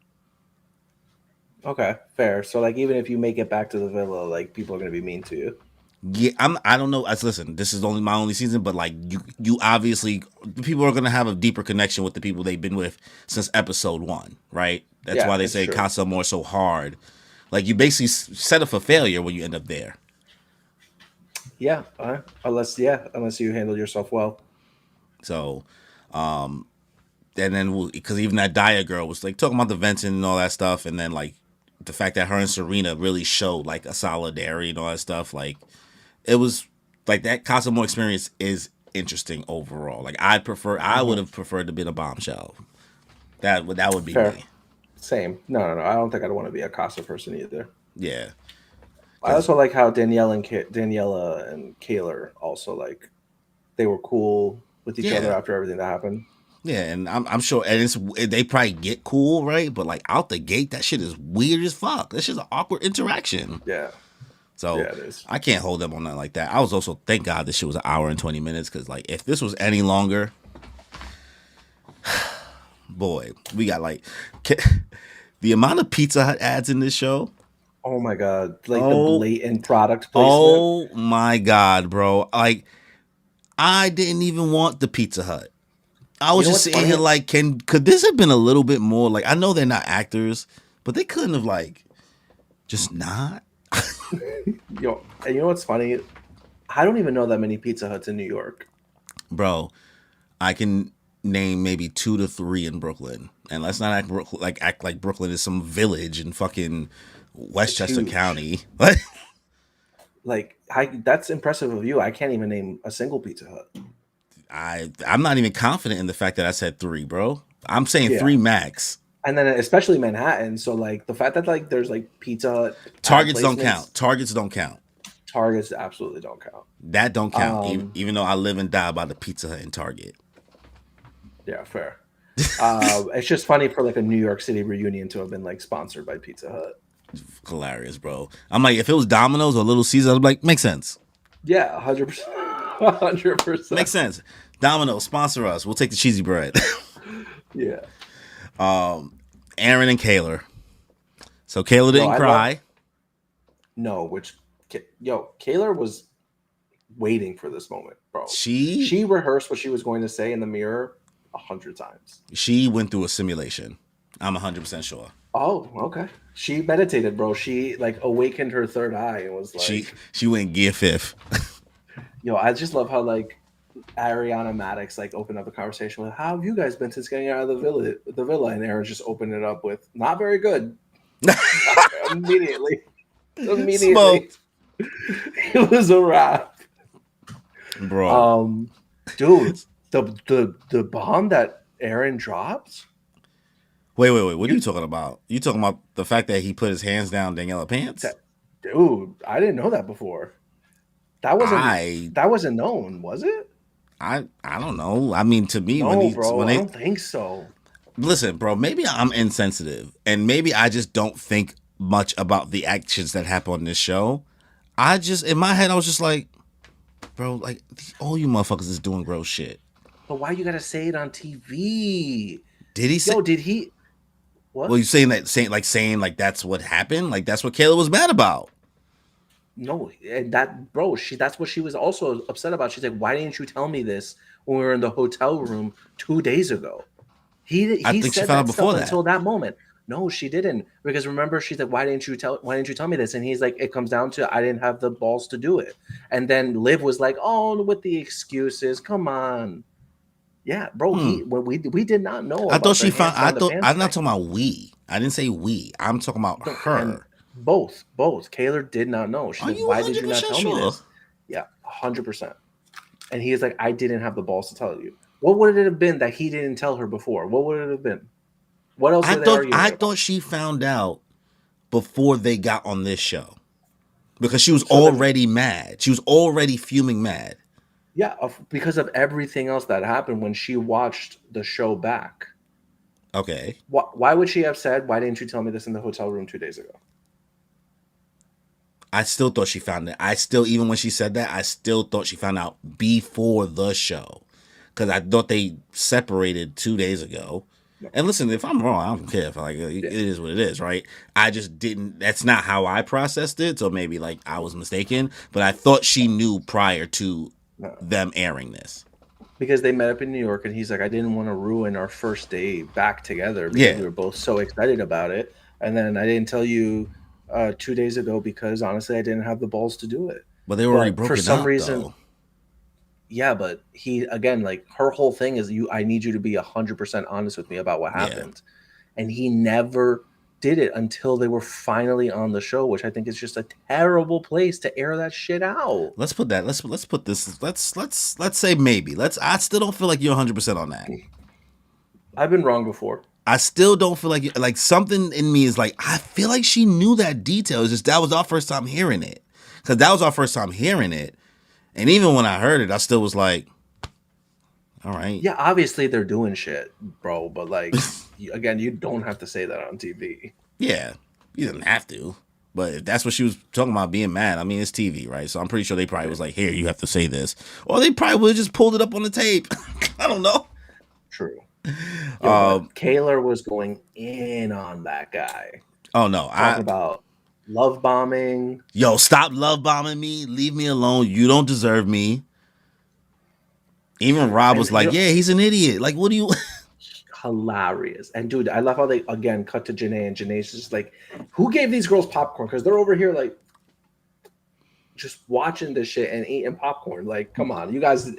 Speaker 2: Okay, fair. So like even if you make it back to the villa, like people are gonna be mean to you.
Speaker 1: Yeah, I don't know. Listen, this is only my only season, but like you obviously people are gonna have a deeper connection with the people they've been with since episode 1, right? That's
Speaker 2: Yeah,
Speaker 1: why they
Speaker 2: it's
Speaker 1: say
Speaker 2: true.
Speaker 1: Casa Amor so hard. Like you basically set up for failure when you end up there.
Speaker 2: Yeah, unless you handle yourself well.
Speaker 1: So, and then because even that Daya girl was like talking about the venting and all that stuff, and then like the fact that her and Serena really showed like a solidarity and all that stuff, like it was like that Casa Amor experience is interesting overall. Like I would
Speaker 2: Hmm.
Speaker 1: have preferred to be a Bombshell. That would be
Speaker 2: Fair.
Speaker 1: me.
Speaker 2: Same. No. I don't think I'd want to be a Casa person either.
Speaker 1: Yeah,
Speaker 2: I
Speaker 1: because
Speaker 2: also like how Daniela and Kaylor also like they were cool with each other
Speaker 1: yeah,
Speaker 2: after everything that happened.
Speaker 1: yeah, and I'm sure, and they probably get cool, right? But like out the gate, that shit is weird as fuck. That's just an awkward interaction.
Speaker 2: Yeah.
Speaker 1: So
Speaker 2: Yeah, it is.
Speaker 1: I can't hold them on that like that. I was also thank God this shit was an hour and 20 minutes because like if this was any longer, boy, we got like the amount of Pizza Hut ads in this show.
Speaker 2: Oh my god, like the
Speaker 1: Oh,
Speaker 2: blatant product placement.
Speaker 1: oh my God, bro! Like I didn't even want the Pizza Hut. I
Speaker 2: You
Speaker 1: was
Speaker 2: know
Speaker 1: just
Speaker 2: what's
Speaker 1: sitting here
Speaker 2: funny?
Speaker 1: like, could this have been a little bit more? Like I know they're not actors, but they couldn't have like just not,
Speaker 2: And you know what's funny? I don't even know that many Pizza Huts in New York.
Speaker 1: bro. I can name maybe 2 to 3 in Brooklyn, and let's not act like Brooklyn is some village in fucking
Speaker 2: It's
Speaker 1: Westchester
Speaker 2: huge.
Speaker 1: County. What?
Speaker 2: Like that's impressive of you. I can't even name a single Pizza Hut.
Speaker 1: I'm not even confident in the fact that I said 3, bro. I'm saying
Speaker 2: Yeah.
Speaker 1: 3 max.
Speaker 2: And then especially Manhattan. So like the fact that like there's like Pizza Hut ad
Speaker 1: Targets don't count.
Speaker 2: placements,
Speaker 1: Targets don't count.
Speaker 2: Targets absolutely don't count.
Speaker 1: That don't count.
Speaker 2: Um,
Speaker 1: Even though I live and die by the Pizza Hut and Target.
Speaker 2: yeah, fair. It's just funny for like a New York City reunion to have been like sponsored by Pizza Hut.
Speaker 1: Hilarious, bro. I'm like, if it was Domino's or Little Caesars, I'd be like, makes sense.
Speaker 2: Yeah, 100%. 100%.
Speaker 1: Makes sense. Domino's sponsor us. We'll take the cheesy bread.
Speaker 2: Yeah.
Speaker 1: Aaron and Kaylor. So Kayla
Speaker 2: Bro,
Speaker 1: didn't
Speaker 2: I love
Speaker 1: cry.
Speaker 2: no, Kaylor was waiting for this moment, bro.
Speaker 1: She
Speaker 2: She rehearsed what she was going to say in the mirror 100 times.
Speaker 1: she went through a simulation. I'm 100% sure.
Speaker 2: Oh, okay. She meditated, bro. She like awakened her third eye and was
Speaker 1: She
Speaker 2: like,
Speaker 1: she went gear fifth.
Speaker 2: I just love how like Ariana Maddox like opened up a conversation with, "How have you guys been since getting out of the villa?" And Aaron just opened it up with, "Not very good." Immediately, immediately,
Speaker 1: Smoked,
Speaker 2: it was a wrap.
Speaker 1: bro.
Speaker 2: Um, dude, the bomb that Aaron dropped.
Speaker 1: Wait. What are
Speaker 2: You
Speaker 1: you talking about? You talking about the fact that he put his hands down Daniela pants?
Speaker 2: that dude, I didn't know that before. That wasn't
Speaker 1: I
Speaker 2: that wasn't known, was it?
Speaker 1: I don't know. I mean, to me,
Speaker 2: No,
Speaker 1: when
Speaker 2: bro, I
Speaker 1: they
Speaker 2: don't think so.
Speaker 1: listen, bro, maybe I'm insensitive, and maybe I just don't think much about the actions that happen on this show. I just in my head, I was just like, bro, like all you motherfuckers is doing gross shit.
Speaker 2: But why you gotta say it on TV?
Speaker 1: Did he say?
Speaker 2: Yo, did he?
Speaker 1: Well,
Speaker 2: What?
Speaker 1: you saying like that's what happened? Like that's what Kayla was mad about.
Speaker 2: No, and that bro, that's what she was also upset about. She's like, "Why didn't you tell me this when we were in the hotel room 2 days ago?"
Speaker 1: I
Speaker 2: He
Speaker 1: think she
Speaker 2: said
Speaker 1: found out
Speaker 2: that stuff
Speaker 1: before that.
Speaker 2: until that moment. No, she didn't. Because remember, she's like, Why didn't you tell me this?" And he's like, "It comes down to I didn't have the balls to do it." And then Liv was like, "Oh, with the excuses, come on." Yeah, bro,
Speaker 1: Hmm.
Speaker 2: we did not know
Speaker 1: I thought
Speaker 2: about the
Speaker 1: she found.
Speaker 2: hands down the pants
Speaker 1: I'm not
Speaker 2: thing.
Speaker 1: talking about we. I didn't say we. I'm talking about
Speaker 2: No, and
Speaker 1: her.
Speaker 2: both. Kaylor did not know. She's
Speaker 1: Are
Speaker 2: like,
Speaker 1: you
Speaker 2: "Why did you not
Speaker 1: 100%
Speaker 2: tell me
Speaker 1: sure?
Speaker 2: this?" Yeah, 100%. And he is like, I didn't have the balls to tell you. What would it have been that he didn't tell her before? What would it have been? What else
Speaker 1: I
Speaker 2: were they
Speaker 1: thought
Speaker 2: arguing
Speaker 1: I
Speaker 2: about?
Speaker 1: thought she found out before they got on this show because she was
Speaker 2: So then,
Speaker 1: already mad. She was already fuming mad.
Speaker 2: yeah, because of everything else that happened when she watched the show back.
Speaker 1: Okay.
Speaker 2: Why would she have said, why didn't you tell me this in the hotel room 2 days ago?
Speaker 1: I still thought she found it. I still, even when she said that, I still thought she found out before the show. Because I thought they separated 2 days ago.
Speaker 2: No.
Speaker 1: And listen, if I'm wrong, I don't care. If like it is what it is, right? I just didn't. That's not how I processed it. So maybe like I was mistaken. But I thought she knew prior to
Speaker 2: No.
Speaker 1: them airing this.
Speaker 2: Because they met up in New York and he's like, I didn't want to ruin our first day back together because
Speaker 1: Yeah.
Speaker 2: we were both so excited about it. And then I didn't tell you 2 days ago because honestly, I didn't have the balls to do it.
Speaker 1: But they were already
Speaker 2: But for
Speaker 1: broken
Speaker 2: some
Speaker 1: up,
Speaker 2: reason,
Speaker 1: though.
Speaker 2: yeah, but he, again, like her whole thing is I need you to be 100% honest with me about what happened. And he never did it until they were finally on the show, which I think is just a terrible place to air that shit out.
Speaker 1: Let's put that. Let's put this. Let's say maybe. I still don't feel like you're 100% on that.
Speaker 2: I've been wrong before.
Speaker 1: I still don't feel like something in me is like, I feel like she knew that detail. It's just that was our first time hearing it. Because that was our first time hearing it. And even when I heard it, I still was like, all right.
Speaker 2: Yeah, obviously they're doing shit, bro. But like, again, you don't have to say that on TV.
Speaker 1: Yeah, you didn't have to. But if that's what she was talking about being mad, I mean, it's TV, right? So I'm pretty sure they probably was like, here, you have to say this. Or they probably would have just pulled it up on the tape. I don't know.
Speaker 2: True. Yo, Kaylor was going in on that guy.
Speaker 1: Oh, no.
Speaker 2: Talking about love bombing.
Speaker 1: Yo, stop love bombing me. Leave me alone. You don't deserve me. Even Rob was like, yeah, he's an idiot. Like, what do you...
Speaker 2: Hilarious. And dude, I love how they again cut to JaNa, and JaNa's just like, who gave these girls popcorn? Because they're over here like just watching this shit and eating popcorn. Like, come on, you guys.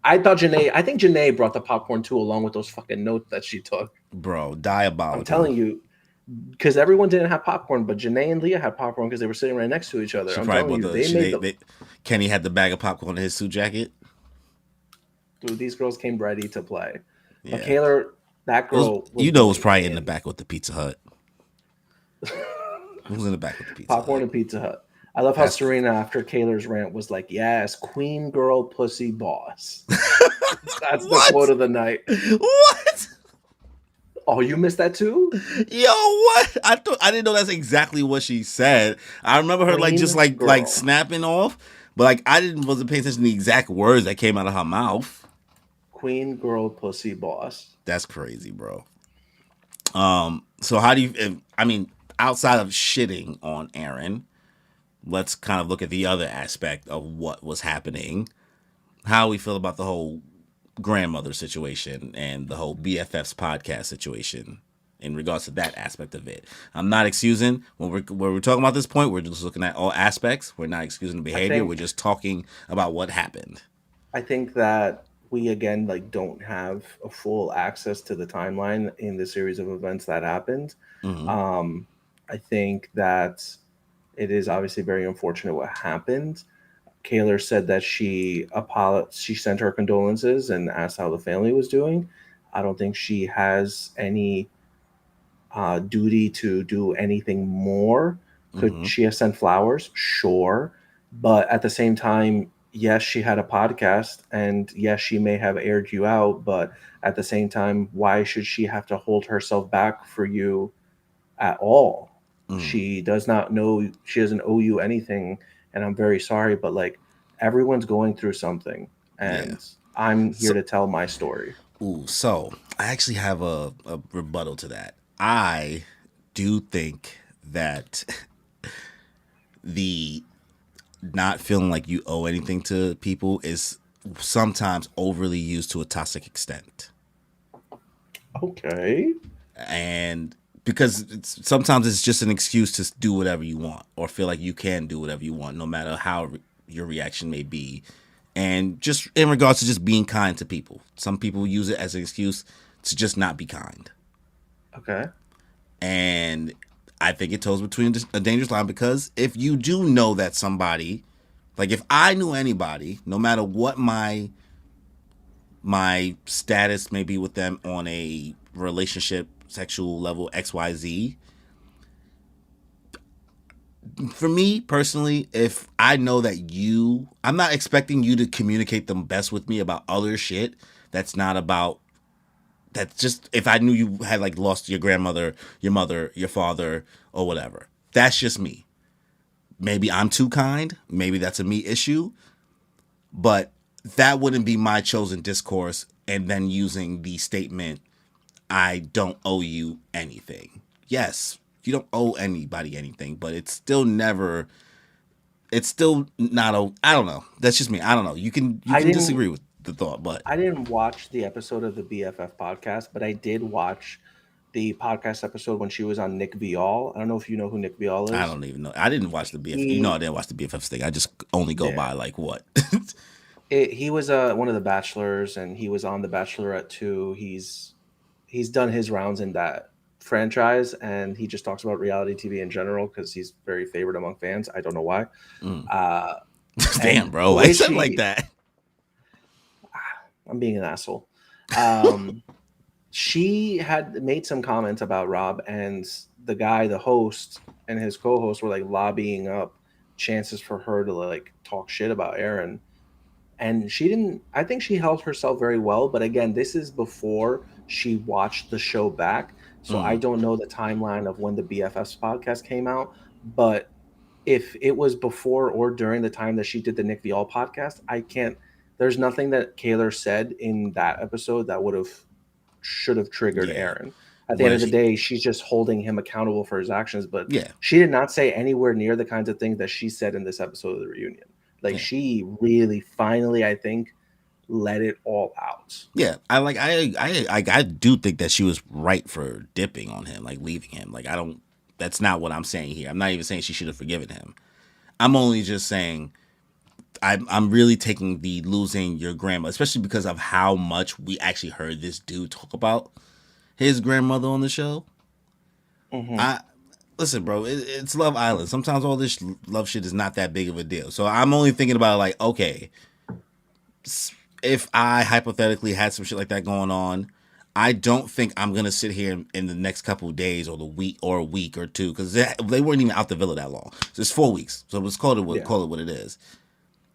Speaker 2: I think JaNa brought the popcorn too, along with those fucking notes that she took.
Speaker 1: Bro, diabolical.
Speaker 2: I'm telling you, because everyone didn't have popcorn, but JaNa and Leah had popcorn because they were sitting right next to each other. I'm telling you,
Speaker 1: Kenny had the bag of popcorn in his suit jacket.
Speaker 2: Dude, these girls came ready to play. Yeah. But Kaylor, that girl,
Speaker 1: was probably in the back with the Pizza Hut. Who was in the back with the Pizza
Speaker 2: Popcorn
Speaker 1: Hut?
Speaker 2: and Pizza Hut. I love how Serena, after Kaylor's rant, was like, yes, queen, girl, pussy, boss. That's the quote of the night.
Speaker 1: What?
Speaker 2: Oh, you missed that too?
Speaker 1: Yo, what? I didn't know that's exactly what she said. I remember her
Speaker 2: queen,
Speaker 1: like snapping off, but like wasn't paying attention to the exact words that came out of her mouth.
Speaker 2: Queen, girl, pussy, boss.
Speaker 1: That's crazy, bro. So how do you? I mean, outside of shitting on Aaron, let's kind of look at the other aspect of what was happening. How we feel about the whole grandmother situation and the whole BFFs podcast situation in regards to that aspect of it. I'm not excusing when we're talking about this point. We're just looking at all aspects. We're not excusing the behavior. We're just talking about what happened.
Speaker 2: I think that we again don't have a full access to the timeline in the series of events that happened. Mm-hmm. I think that it is obviously very unfortunate what happened. Kaylor said that she sent her condolences and asked how the family was doing. I don't think she has any duty to do anything more. Could she have sent flowers? Sure. But at the same time, yes, she had a podcast, and yes, she may have aired you out, but at the same time, why should she have to hold herself back for you at all? She does not know, she doesn't owe you anything, and I'm very sorry, but everyone's going through something, and I'm here to tell my story.
Speaker 1: So I actually have a rebuttal to that. I do think that the not feeling like you owe anything to people is sometimes overly used to a toxic extent.
Speaker 2: Okay.
Speaker 1: And because sometimes it's just an excuse to do whatever you want or feel like you can do whatever you want, no matter how your reaction may be. And just in regards to just being kind to people. Some people use it as an excuse to just not be kind.
Speaker 2: Okay.
Speaker 1: And I think it toes between a dangerous line, because if you do know that somebody Like if I knew anybody, no matter what my status may be with them on a relationship, sexual level, XYZ, for me personally, if I know that I'm not expecting you to communicate the best with me about other shit that's not about, that's just, if I knew you had like lost your grandmother, your mother, your father, or whatever. That's just me. Maybe I'm too kind. Maybe that's a me issue. But that wouldn't be my chosen discourse and then using the statement, I don't owe you anything. Yes, you don't owe anybody anything, but it's still not a, I don't know. That's just me. I don't know. You
Speaker 2: I
Speaker 1: can
Speaker 2: didn't
Speaker 1: disagree with the thought, but
Speaker 2: I didn't watch the episode of the BFF podcast, but I did watch the podcast episode when she was on Nick Viall. I don't know if you know who Nick Viall
Speaker 1: I
Speaker 2: is.
Speaker 1: don't even know. I didn't watch the BF. You know, I
Speaker 2: He
Speaker 1: didn't watch the BFF thing. I just only go
Speaker 2: yeah.
Speaker 1: by like what.
Speaker 2: He was one of the bachelors, and he was on the Bachelorette too. He's done his rounds in that franchise, and he just talks about reality TV in general because he's very favored among fans. I don't know why.
Speaker 1: Mm.
Speaker 2: Uh,
Speaker 1: Damn,
Speaker 2: and
Speaker 1: bro.
Speaker 2: the
Speaker 1: Why you
Speaker 2: way
Speaker 1: said like that?
Speaker 2: I'm being an asshole. Um, she had made some comments about Rob, and the host, and his co-host were like lobbying up chances for her to like talk shit about Aaron. And she didn't, I think she held herself very well, but again, this is before she watched the show back, so I
Speaker 1: Mm.
Speaker 2: don't know the timeline of when the BFFs podcast came out. But if it was before or during the time that she did the Nick Viall podcast, I can't, there's nothing that Kaylor said in that episode that would have should have triggered
Speaker 1: Yeah.
Speaker 2: Aaron. At the end
Speaker 1: Where
Speaker 2: of the
Speaker 1: she,
Speaker 2: day, she's just holding him accountable for his actions, but
Speaker 1: yeah.
Speaker 2: she did not say anywhere near the kinds of things that she said in this episode of the reunion. Like
Speaker 1: Yeah.
Speaker 2: she really finally, I think, let it all out.
Speaker 1: Yeah, I do think that she was right for dipping on him, like leaving him. Like I don't. That's not what I'm saying here. I'm not even saying she should have forgiven him. I'm only just saying I'm really taking the losing your grandma, especially because of how much we actually heard this dude talk about his grandmother on the show.
Speaker 2: Mm-hmm.
Speaker 1: I listen, bro. It's Love Island. Sometimes all this love shit is not that big of a deal. So I'm only thinking about like, okay, if I hypothetically had some shit like that going on, I don't think I'm gonna sit here in the next couple of days or the week or a week or two because they weren't even out the villa that long. So it's 4 weeks. So let's
Speaker 2: Yeah.
Speaker 1: call it what it is.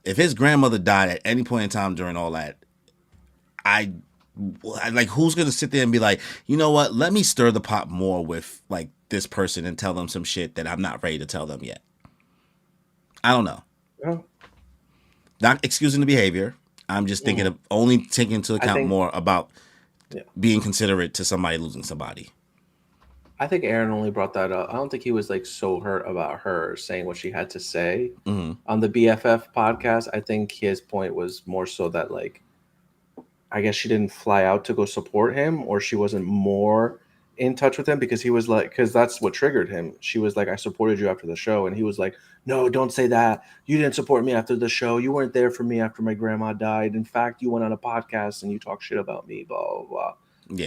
Speaker 1: If his grandmother died at any point in time during all that, I like who's gonna sit there and be like, you know what? Let me stir the pot more with like this person and tell them some shit that I'm not ready to tell them yet. I don't know.
Speaker 2: Well,
Speaker 1: Not excusing the behavior. I'm just thinking
Speaker 2: mhm.
Speaker 1: of only taking into
Speaker 2: I
Speaker 1: account
Speaker 2: think,
Speaker 1: more about
Speaker 2: yeah,
Speaker 1: being considerate to somebody losing somebody.
Speaker 2: I think Aaron only brought that up. I don't think he was like so hurt about her saying what she had to say
Speaker 1: Mm-hmm.
Speaker 2: on the BFF podcast. I think his point was more so that like I guess she didn't fly out to go support him, or she wasn't more in touch with him because he was like, because that's what triggered him. She was like, I supported you after the show. And he was like, no, don't say that. You didn't support me after the show. You weren't there for me after my grandma died. In fact, you went on a podcast and you talk shit about me, blah, blah, blah.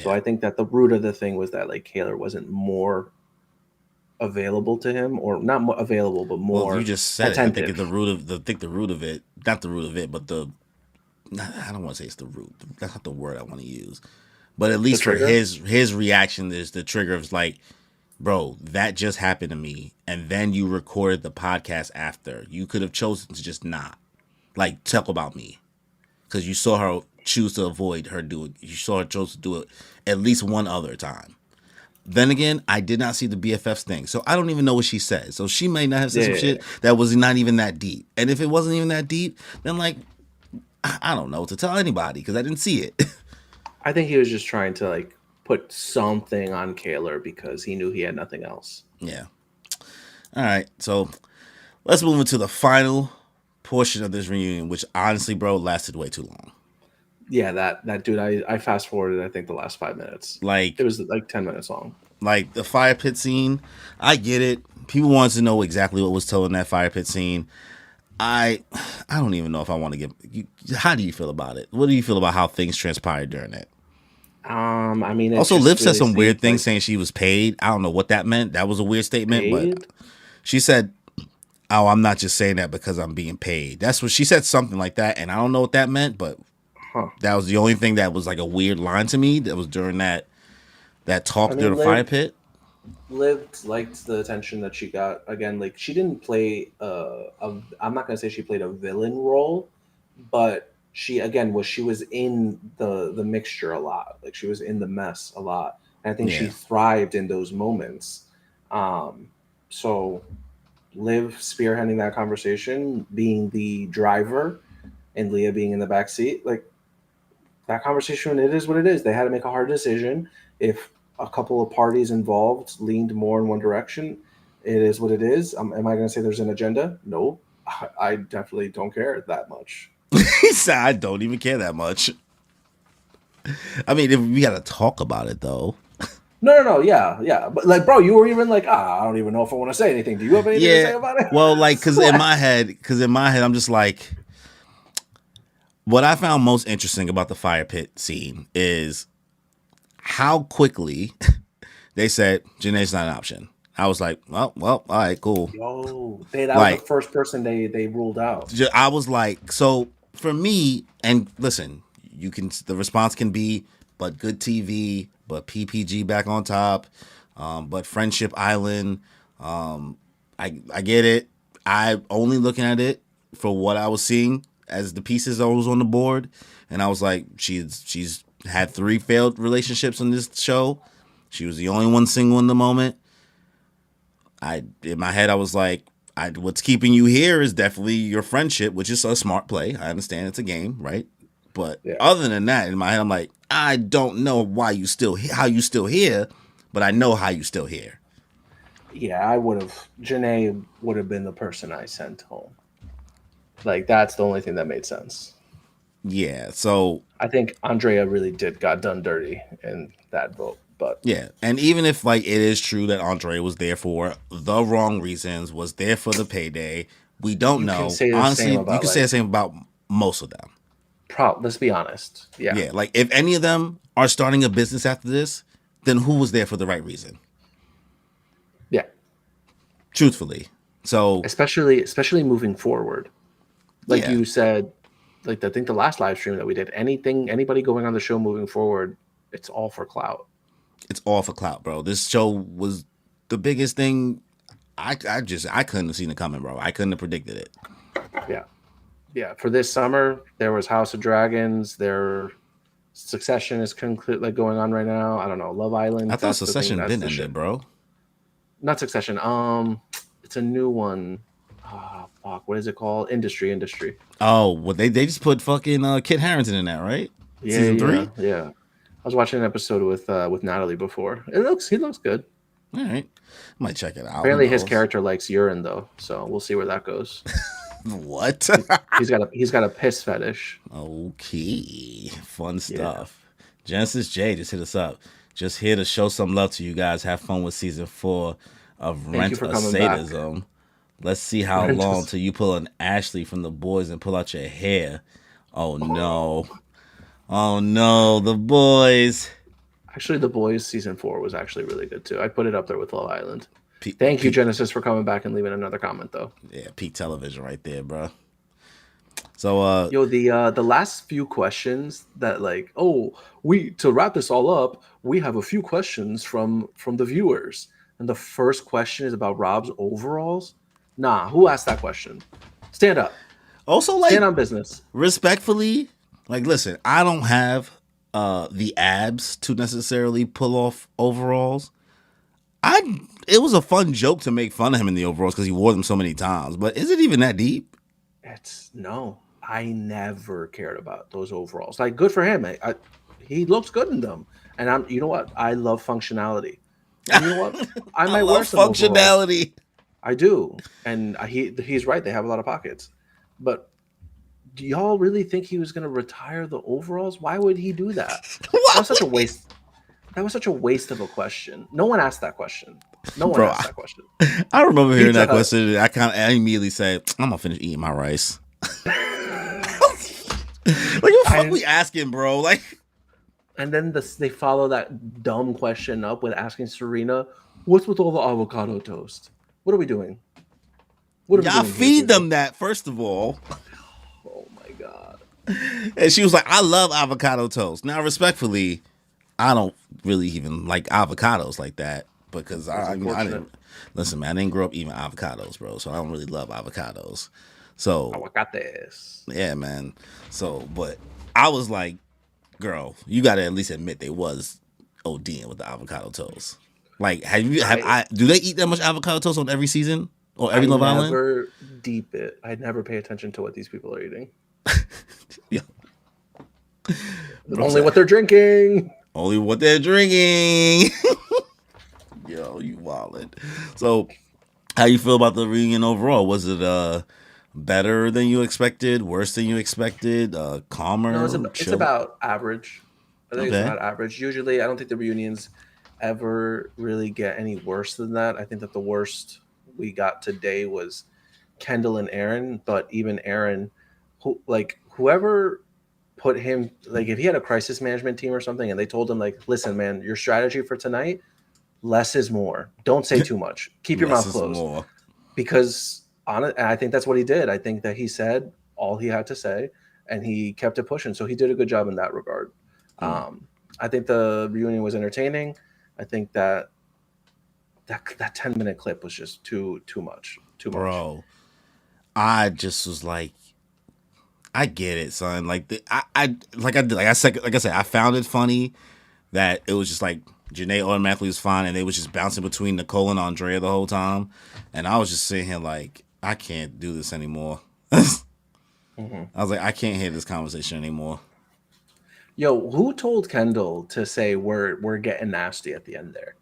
Speaker 2: So
Speaker 1: Yeah.
Speaker 2: I think that the root of the thing was that like Kaylor wasn't more available to him, or not more available, but
Speaker 1: Well, you
Speaker 2: more
Speaker 1: just said it. I think
Speaker 2: attentive.
Speaker 1: the root of it, not the root of it, but I don't want to say it's the root. That's not the word I want to use. But at
Speaker 2: The
Speaker 1: least for
Speaker 2: trigger.
Speaker 1: his reaction is the trigger of like, bro, that just happened to me, and then you recorded the podcast after. You could have chosen to just not like talk about me because you saw her choose to avoid her doing. You saw her choose to do it at least one other time. Then again, I did not see the BFFs thing, so I don't even know what she said. So she may not have said
Speaker 2: Yeah,
Speaker 1: some
Speaker 2: yeah, yeah.
Speaker 1: shit that was not even that deep. And if it wasn't even that deep, then like I don't know what to tell anybody because I didn't see it.
Speaker 2: I think he was just trying to like put something on Kaylor because he knew he had nothing else.
Speaker 1: Yeah. All right. So let's move into the final portion of this reunion, which honestly, bro, lasted way too long.
Speaker 2: Yeah, that dude, I fast forwarded I think the last 5 minutes. It
Speaker 1: Like,
Speaker 2: was like 10 minutes long.
Speaker 1: like the fire pit scene. I get it. People wanted to know exactly what was told in that fire pit scene. I I don't even know if I want to get. How do you feel about it? What do you feel about how things transpired during it?
Speaker 2: I mean, it
Speaker 1: Also,
Speaker 2: just
Speaker 1: Liv said
Speaker 2: really
Speaker 1: some
Speaker 2: seems
Speaker 1: weird things
Speaker 2: like
Speaker 1: saying she was paid. I don't know what that meant. That was a weird statement, but
Speaker 2: paid.
Speaker 1: she said oh, I'm not just saying that because I'm being paid. That's what she said, something like that, and I don't know what that meant, but
Speaker 2: Huh.
Speaker 1: that was the only thing that was like a weird line to me. That was during that
Speaker 2: I
Speaker 1: talk
Speaker 2: mean,
Speaker 1: during the fire pit.
Speaker 2: Liv liked the attention that she got. Again, like she didn't play I'm not gonna say she played a villain role, but she was in the mixture a lot. Like she was in the mess a lot. And I think she
Speaker 1: Yeah,
Speaker 2: thrived in those moments. Um, so Liv spearheading that conversation, being the driver, and Leah being in the back seat, like that conversation, it is what it is. They had to make a hard decision. If a couple of parties involved leaned more in one direction, it is what it is. Am I going to say there's an agenda? No, I definitely don't care that much.
Speaker 1: he said I don't even care that much. I mean, if we got to talk about it though.
Speaker 2: No, yeah. But like, bro, you were even like, I don't even know if I want to say anything. Do you have anything to
Speaker 1: Yeah,
Speaker 2: say about it?
Speaker 1: well, like because in my head, I'm just like, what I found most interesting about the fire pit scene is how quickly they said JaNa's not an option. I was like, well, all right, cool.
Speaker 2: Yo, that was the
Speaker 1: Like,
Speaker 2: first person they ruled out.
Speaker 1: I was like, so for me, and listen, you can, the response can be, but good TV, but PPG back on top, but Friendship Island. I get it. I only looking at it for what I was seeing as the pieces that was on the board, and I was like, she's had 3 failed relationships on this show. She was the only one single in the moment. In my head I was like, what's keeping you here is definitely your friendship, which is a smart play. I understand it's a game, right? But
Speaker 2: Yeah.
Speaker 1: other than that, in my head I'm like, I don't know how you still here, but I know how you still here.
Speaker 2: Yeah, JaNa would have been the person I sent home. Like that's the only thing that made sense.
Speaker 1: Yeah, so
Speaker 2: I think Andrea really got done dirty in that vote. But
Speaker 1: yeah, and even if like it is true that Andre was there for the wrong reasons, was there for the payday, we don't
Speaker 2: you can
Speaker 1: know.
Speaker 2: say the
Speaker 1: Honestly,
Speaker 2: same
Speaker 1: you
Speaker 2: about
Speaker 1: can say the same about most of them.
Speaker 2: let's be honest. Yeah.
Speaker 1: Yeah, like if any of them are starting a business after this, then who was there for the right reason?
Speaker 2: Yeah.
Speaker 1: Truthfully. So
Speaker 2: Especially moving forward. Like
Speaker 1: yeah,
Speaker 2: you said, like I think the last live stream that we did, anybody going on the show moving forward, it's all for clout.
Speaker 1: it's all for clout, bro. This show was the biggest thing. I couldn't have seen it coming, bro. I couldn't have predicted it.
Speaker 2: Yeah. Yeah. For this summer, there was House of Dragons, Succession is like going on right now. I don't know. Love Island.
Speaker 1: I thought
Speaker 2: That's the thing.
Speaker 1: Succession
Speaker 2: That's
Speaker 1: been
Speaker 2: the
Speaker 1: ended,
Speaker 2: shit.
Speaker 1: bro.
Speaker 2: Not Succession. It's a new one. Ah, fuck. What is it called? Industry.
Speaker 1: Oh, well, they just put fucking Kit Harington in that, right? Season 3.
Speaker 2: Yeah. I was watching an episode with Natalie before. He looks good.
Speaker 1: All right, might check it out. Who
Speaker 2: Apparently, his
Speaker 1: knows?
Speaker 2: character likes urine though, so we'll see where that goes.
Speaker 1: What?
Speaker 2: He's got a piss fetish.
Speaker 1: Okay, fun
Speaker 2: Yeah.
Speaker 1: stuff. Genesis J just hit us up. Just here to show some love to you guys. Have fun with season 4 of
Speaker 2: Thank you
Speaker 1: Rent
Speaker 2: for
Speaker 1: a
Speaker 2: coming back.
Speaker 1: Sadism. Let's see how long till you pull an Ashley from the boys and pull out your hair. Oh no. Oh no, the boys.
Speaker 2: Actually, The Boys season 4 was actually really good too. I put it up there with Love Island.
Speaker 1: Peak,
Speaker 2: Thank you,
Speaker 1: peak,
Speaker 2: Genesis, for coming back and leaving another comment though.
Speaker 1: yeah, peak television right there, bro. So
Speaker 2: Yo, the last few questions that like, oh, we to wrap this all up, we have a few questions from the viewers. And the first question is about Rob's overalls. Nah, who asked that question? Stand up.
Speaker 1: also like
Speaker 2: Stand on business.
Speaker 1: respectfully, like listen, I don't have the abs to necessarily pull off overalls. It was a fun joke to make fun of him in the overalls because he wore them so many times, but is it even that deep?
Speaker 2: No, I never cared about those overalls. Like, good for him. He looks good in them. And you know what? I love functionality. And you know what? I might wear
Speaker 1: love
Speaker 2: some overalls.
Speaker 1: functionality.
Speaker 2: I do, and he's right. They have a lot of pockets. But do y'all really think he was going to retire the overalls? Why would he do that? That was such a waste. That was such a waste of a question. No one asked that question. No one asked that question.
Speaker 1: I remember hearing
Speaker 2: Pizza
Speaker 1: that
Speaker 2: Hut.
Speaker 1: question. I immediately said, "I'm gonna finish eating my rice." Like, what the fuck we asking, bro? Like,
Speaker 2: And then they follow that dumb question up with asking Serena, "What's with all the avocado toast? What are we doing?" What are we
Speaker 1: Y'all
Speaker 2: doing here,
Speaker 1: feed
Speaker 2: people?
Speaker 1: them that first of all.
Speaker 2: Oh my god.
Speaker 1: And she was like, I love avocado toast. Now, respectfully, I don't really even like avocados like that because
Speaker 2: That's
Speaker 1: I
Speaker 2: unfortunate.
Speaker 1: didn't listen, man. I didn't grow up eating avocados, bro. So I don't really love avocados. So
Speaker 2: Aguacates.
Speaker 1: yeah, man. So, but I was like, girl, you got to at least admit they was ODing with the avocado toast. Like,
Speaker 2: I
Speaker 1: do they eat that much avocado toast on every season or every
Speaker 2: I
Speaker 1: Love Island?
Speaker 2: never deep it. I never pay attention to what these people are eating.
Speaker 1: Yeah, bro
Speaker 2: Only
Speaker 1: said
Speaker 2: what they're drinking.
Speaker 1: only what they're drinking. Yo, you wildin'. So, how you feel about the reunion overall? Was it better than you expected? Worse than you expected?
Speaker 2: No,
Speaker 1: Calmer?
Speaker 2: it's
Speaker 1: Chill?
Speaker 2: about average. I think it's
Speaker 1: Okay.
Speaker 2: about average. Usually, I don't think the reunions ever really get any worse than that. I think that the worst we got today was Kendall and Aaron, but even Aaron, whoever put him, like if he had a crisis management team or something and they told him like, listen, man, your strategy for tonight, less is more. Don't say too much. Keep your
Speaker 1: Less
Speaker 2: mouth
Speaker 1: is
Speaker 2: closed.
Speaker 1: more.
Speaker 2: Because on it, I think that's what he did. I think that he said all he had to say and he kept it pushing. So he did a good job in that regard.
Speaker 1: Mm.
Speaker 2: I think the reunion was entertaining. I think that 10-minute clip was just too much. Too much.
Speaker 1: Bro, I just was like, I get it, son. Like like I said, I found it funny that it was just like Janae automatically was fine, and they was just bouncing between Nicole and Andrea the whole time, and I was just sitting here like, I can't do this anymore. I
Speaker 2: Mm-hmm.
Speaker 1: was like, I can't hear this conversation anymore.
Speaker 2: Yo, who told Kendall to say we're getting nasty at the end there?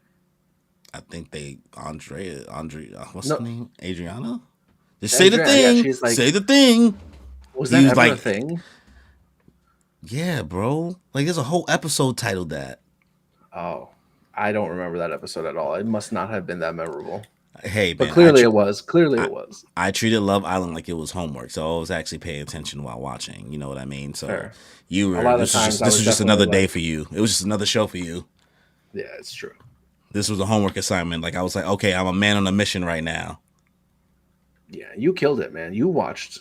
Speaker 1: I think Andrea, what's her
Speaker 2: No,
Speaker 1: name? Adriana? Just say the
Speaker 2: Adriana. Yeah,
Speaker 1: thing.
Speaker 2: she's
Speaker 1: Say
Speaker 2: like,
Speaker 1: the thing.
Speaker 2: was
Speaker 1: He
Speaker 2: that
Speaker 1: was
Speaker 2: ever a
Speaker 1: like,
Speaker 2: thing?
Speaker 1: yeah, bro. Like, there's a whole episode titled that.
Speaker 2: Oh, I don't remember that episode at all. It must not have been that memorable.
Speaker 1: Hey,
Speaker 2: But
Speaker 1: man,
Speaker 2: clearly it was. Clearly
Speaker 1: I,
Speaker 2: it was.
Speaker 1: I treated Love Island like it was homework, so I was actually paying attention while watching. You know what I mean? So
Speaker 2: Fair. A lot of the times I
Speaker 1: this
Speaker 2: was
Speaker 1: was just
Speaker 2: definitely
Speaker 1: another day
Speaker 2: like,
Speaker 1: for you. It was just another show for you.
Speaker 2: yeah, it's true.
Speaker 1: This was a homework assignment. Like I was like, okay, I'm a man on a mission right now.
Speaker 2: Yeah, you killed it, man. You watched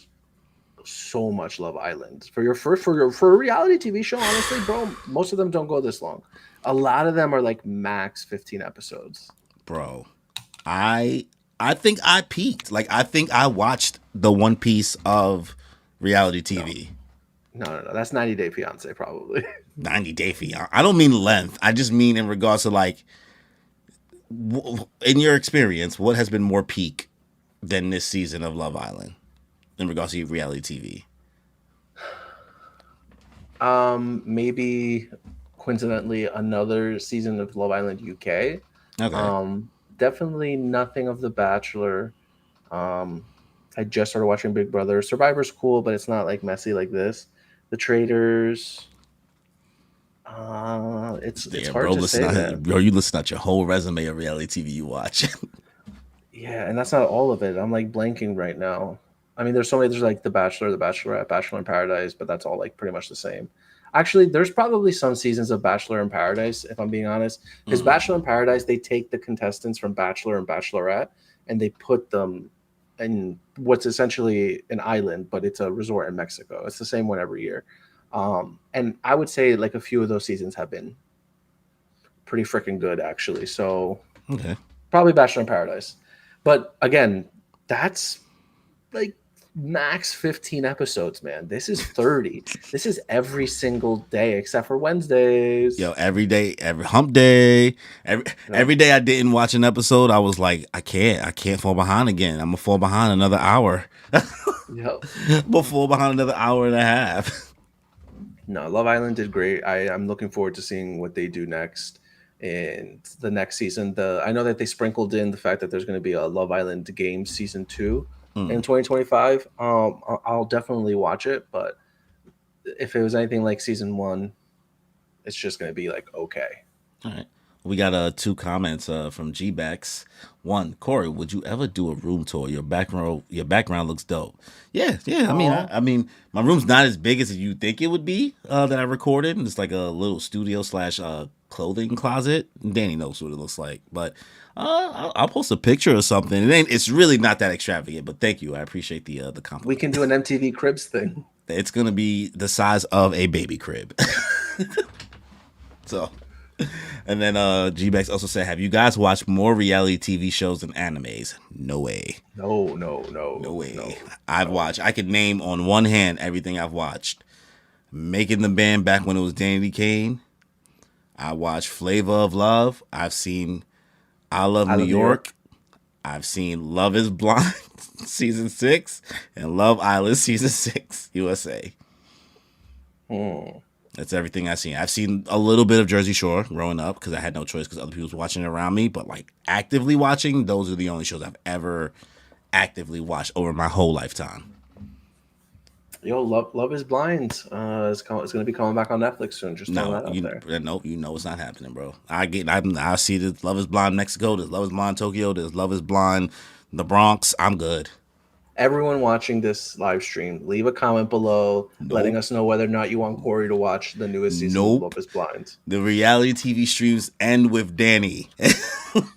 Speaker 2: so much Love Island for your first for a reality TV show. Honestly, bro, most of them don't go this long. A lot of them are like max 15 episodes.
Speaker 1: Bro, I I think I peaked. Like I think I watched the One Piece of reality
Speaker 2: No,
Speaker 1: TV.
Speaker 2: no. That's 90 Day Fiance, probably.
Speaker 1: 90 Day Fiance. I don't mean length. I just mean in regards to like, in your experience, what has been more peak than this season of Love Island in regards to reality TV?
Speaker 2: Maybe coincidentally another season of Love Island UK.
Speaker 1: Okay.
Speaker 2: Definitely nothing of The Bachelor. Um, I just started watching Big Brother. Survivor's cool, but it's not like messy like this. The Traders. It's
Speaker 1: Yeah,
Speaker 2: hard
Speaker 1: bro.
Speaker 2: to say, man.
Speaker 1: Bro, you listen out your whole resume of reality TV you watch.
Speaker 2: Yeah, and that's not all of it. I'm like blanking right now. I mean, there's so many. There's like The Bachelor, The Bachelorette, Bachelor in Paradise, but that's all like pretty much the same. Actually, there's probably some seasons of Bachelor in Paradise, if I'm being honest, because
Speaker 1: Mm.
Speaker 2: Bachelor in Paradise they take the contestants from Bachelor and Bachelorette and they put them in what's essentially an island, but it's a resort in Mexico. It's the same one every year, and I would say like a few of those seasons have been pretty freaking good, actually. So
Speaker 1: Okay.
Speaker 2: probably Bachelor in Paradise. But again, that's like max 15 episodes, man. This is 30. This is every single day except for Wednesdays.
Speaker 1: Yo, every day, every hump day,
Speaker 2: Yep.
Speaker 1: every day I didn't watch an episode, I was like, I can't fall behind again. I'm gonna fall behind another hour.
Speaker 2: Yep.
Speaker 1: I'm gonna fall behind another hour and a half.
Speaker 2: No, Love Island did great. I'm looking forward to seeing what they do next in the next season. I know that they sprinkled in the fact that there's going to be a Love Island game season 2
Speaker 1: Mm.
Speaker 2: in 2025. I'll definitely watch it, but if it was anything like season 1, it's just going to be like okay.
Speaker 1: All right. We got two comments from G Backs. One, Cory, would you ever do a room tour? Your background looks dope. Yeah, yeah. I mean,
Speaker 2: Oh,
Speaker 1: I mean, my room's not as big as you think it would be that I recorded. It's like a little studio slash clothing closet. Danny knows what it looks like, but I'll post a picture or something. It's really not that extravagant, but thank you. I appreciate the compliment.
Speaker 2: We can do an MTV Cribs thing.
Speaker 1: It's gonna be the size of a baby crib. So, and then G-Bex also said, "Have you guys watched more reality TV shows than animes?" No way.
Speaker 2: No way.
Speaker 1: No. I've watched. I could name on one hand everything I've watched. Making the Band back when it was Danny Kane. I watched Flavor of Love. I've seen I Love New York. I've seen Love is Blind season 6 and Love Island season 6 USA. That's everything I've seen. I've seen a little bit of Jersey Shore growing up because I had no choice because other people was watching it around me. But like actively watching, those are the only shows I've ever actively watched over my whole lifetime.
Speaker 2: Yo, Love is Blind. It's going to be coming back on Netflix soon. Just throwing that out there.
Speaker 1: Nope, you know it's not happening, bro. I see the Love is Blind Mexico. There's Love is Blind Tokyo. There's Love is Blind the Bronx. I'm good.
Speaker 2: Everyone watching this live stream, leave a comment below letting us know whether or not you want Cory to watch the newest season of Love is Blind.
Speaker 1: The reality TV streams end with Danny.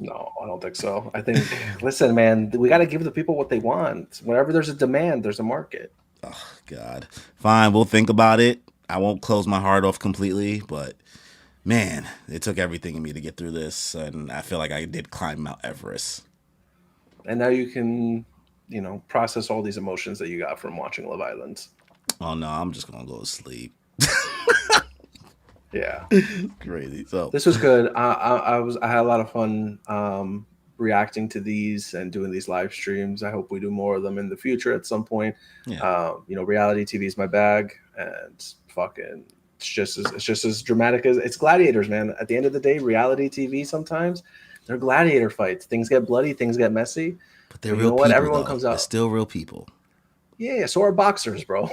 Speaker 2: No, I don't think so. I think, listen, man, we got to give the people what they want. Whenever there's a demand, there's a market.
Speaker 1: Oh, God. Fine, we'll think about it. I won't close my heart off completely, but man, it took everything in me to get through this, and I feel like I did climb Mount Everest.
Speaker 2: And now you can, process all these emotions that you got from watching Love Island.
Speaker 1: Oh, no, I'm just going to go to sleep.
Speaker 2: Yeah.
Speaker 1: Crazy. So
Speaker 2: this was good. I had a lot of fun reacting to these and doing these live streams. I hope we do more of them in the future at some point.
Speaker 1: Yeah.
Speaker 2: Reality TV is my bag, and fucking it's just as dramatic as it's gladiators, man. At the end of the day, reality TV sometimes they're gladiator fights. Things get bloody, things get messy.
Speaker 1: But they're real people.
Speaker 2: Everyone comes out.
Speaker 1: They're still real people.
Speaker 2: Yeah, so are boxers, bro.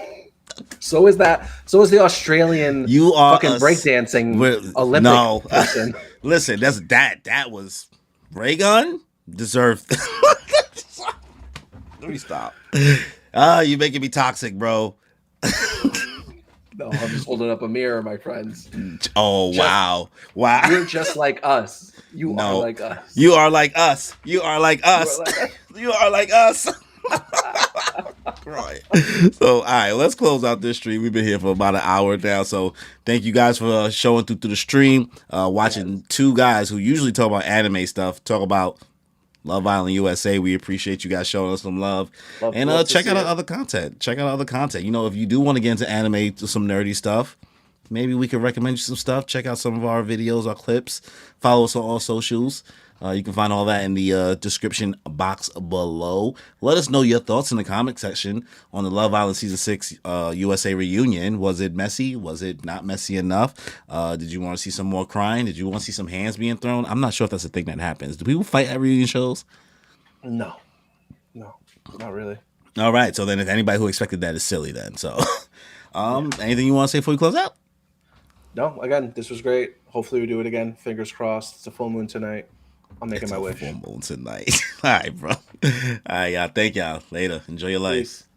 Speaker 2: So is that. So is the Australian fucking breakdancing Olympic person.
Speaker 1: Listen, that was Ray Gun deserved. Let me stop. You making me toxic, bro.
Speaker 2: No, I'm just holding up a mirror, my friends.
Speaker 1: Oh, wow.
Speaker 2: You're just like us. You are like us.
Speaker 1: You are like us. You are like us. You are like us. Right. So, all right, let's close out this stream. We've been here for about an hour now. So, thank you guys for showing through the stream, watching two guys who usually talk about anime stuff, talk about Love Island USA. We appreciate you guys showing us some love. And check out our other content. Check out other content. If you do want to get into anime, to some nerdy stuff, maybe we can recommend you some stuff. Check out some of our videos, our clips. Follow us on all socials. You can find all that in the description box below. Let us know your thoughts in the comment section on the Love Island Season 6 USA reunion. Was it messy? Was it not messy enough? Did you want to see some more crying? Did you want to see some hands being thrown? I'm not sure if that's a thing that happens. Do people fight at reunion shows?
Speaker 2: No, not really.
Speaker 1: All right. So then if anybody who expected that is silly then. So anything you want to say before we close out?
Speaker 2: No, again, this was great. Hopefully we do it again. Fingers crossed. It's a full moon tonight. I'm making my wish.
Speaker 1: Full moon tonight. All right, bro. All right, y'all. Thank y'all. Later. Enjoy your life. Peace.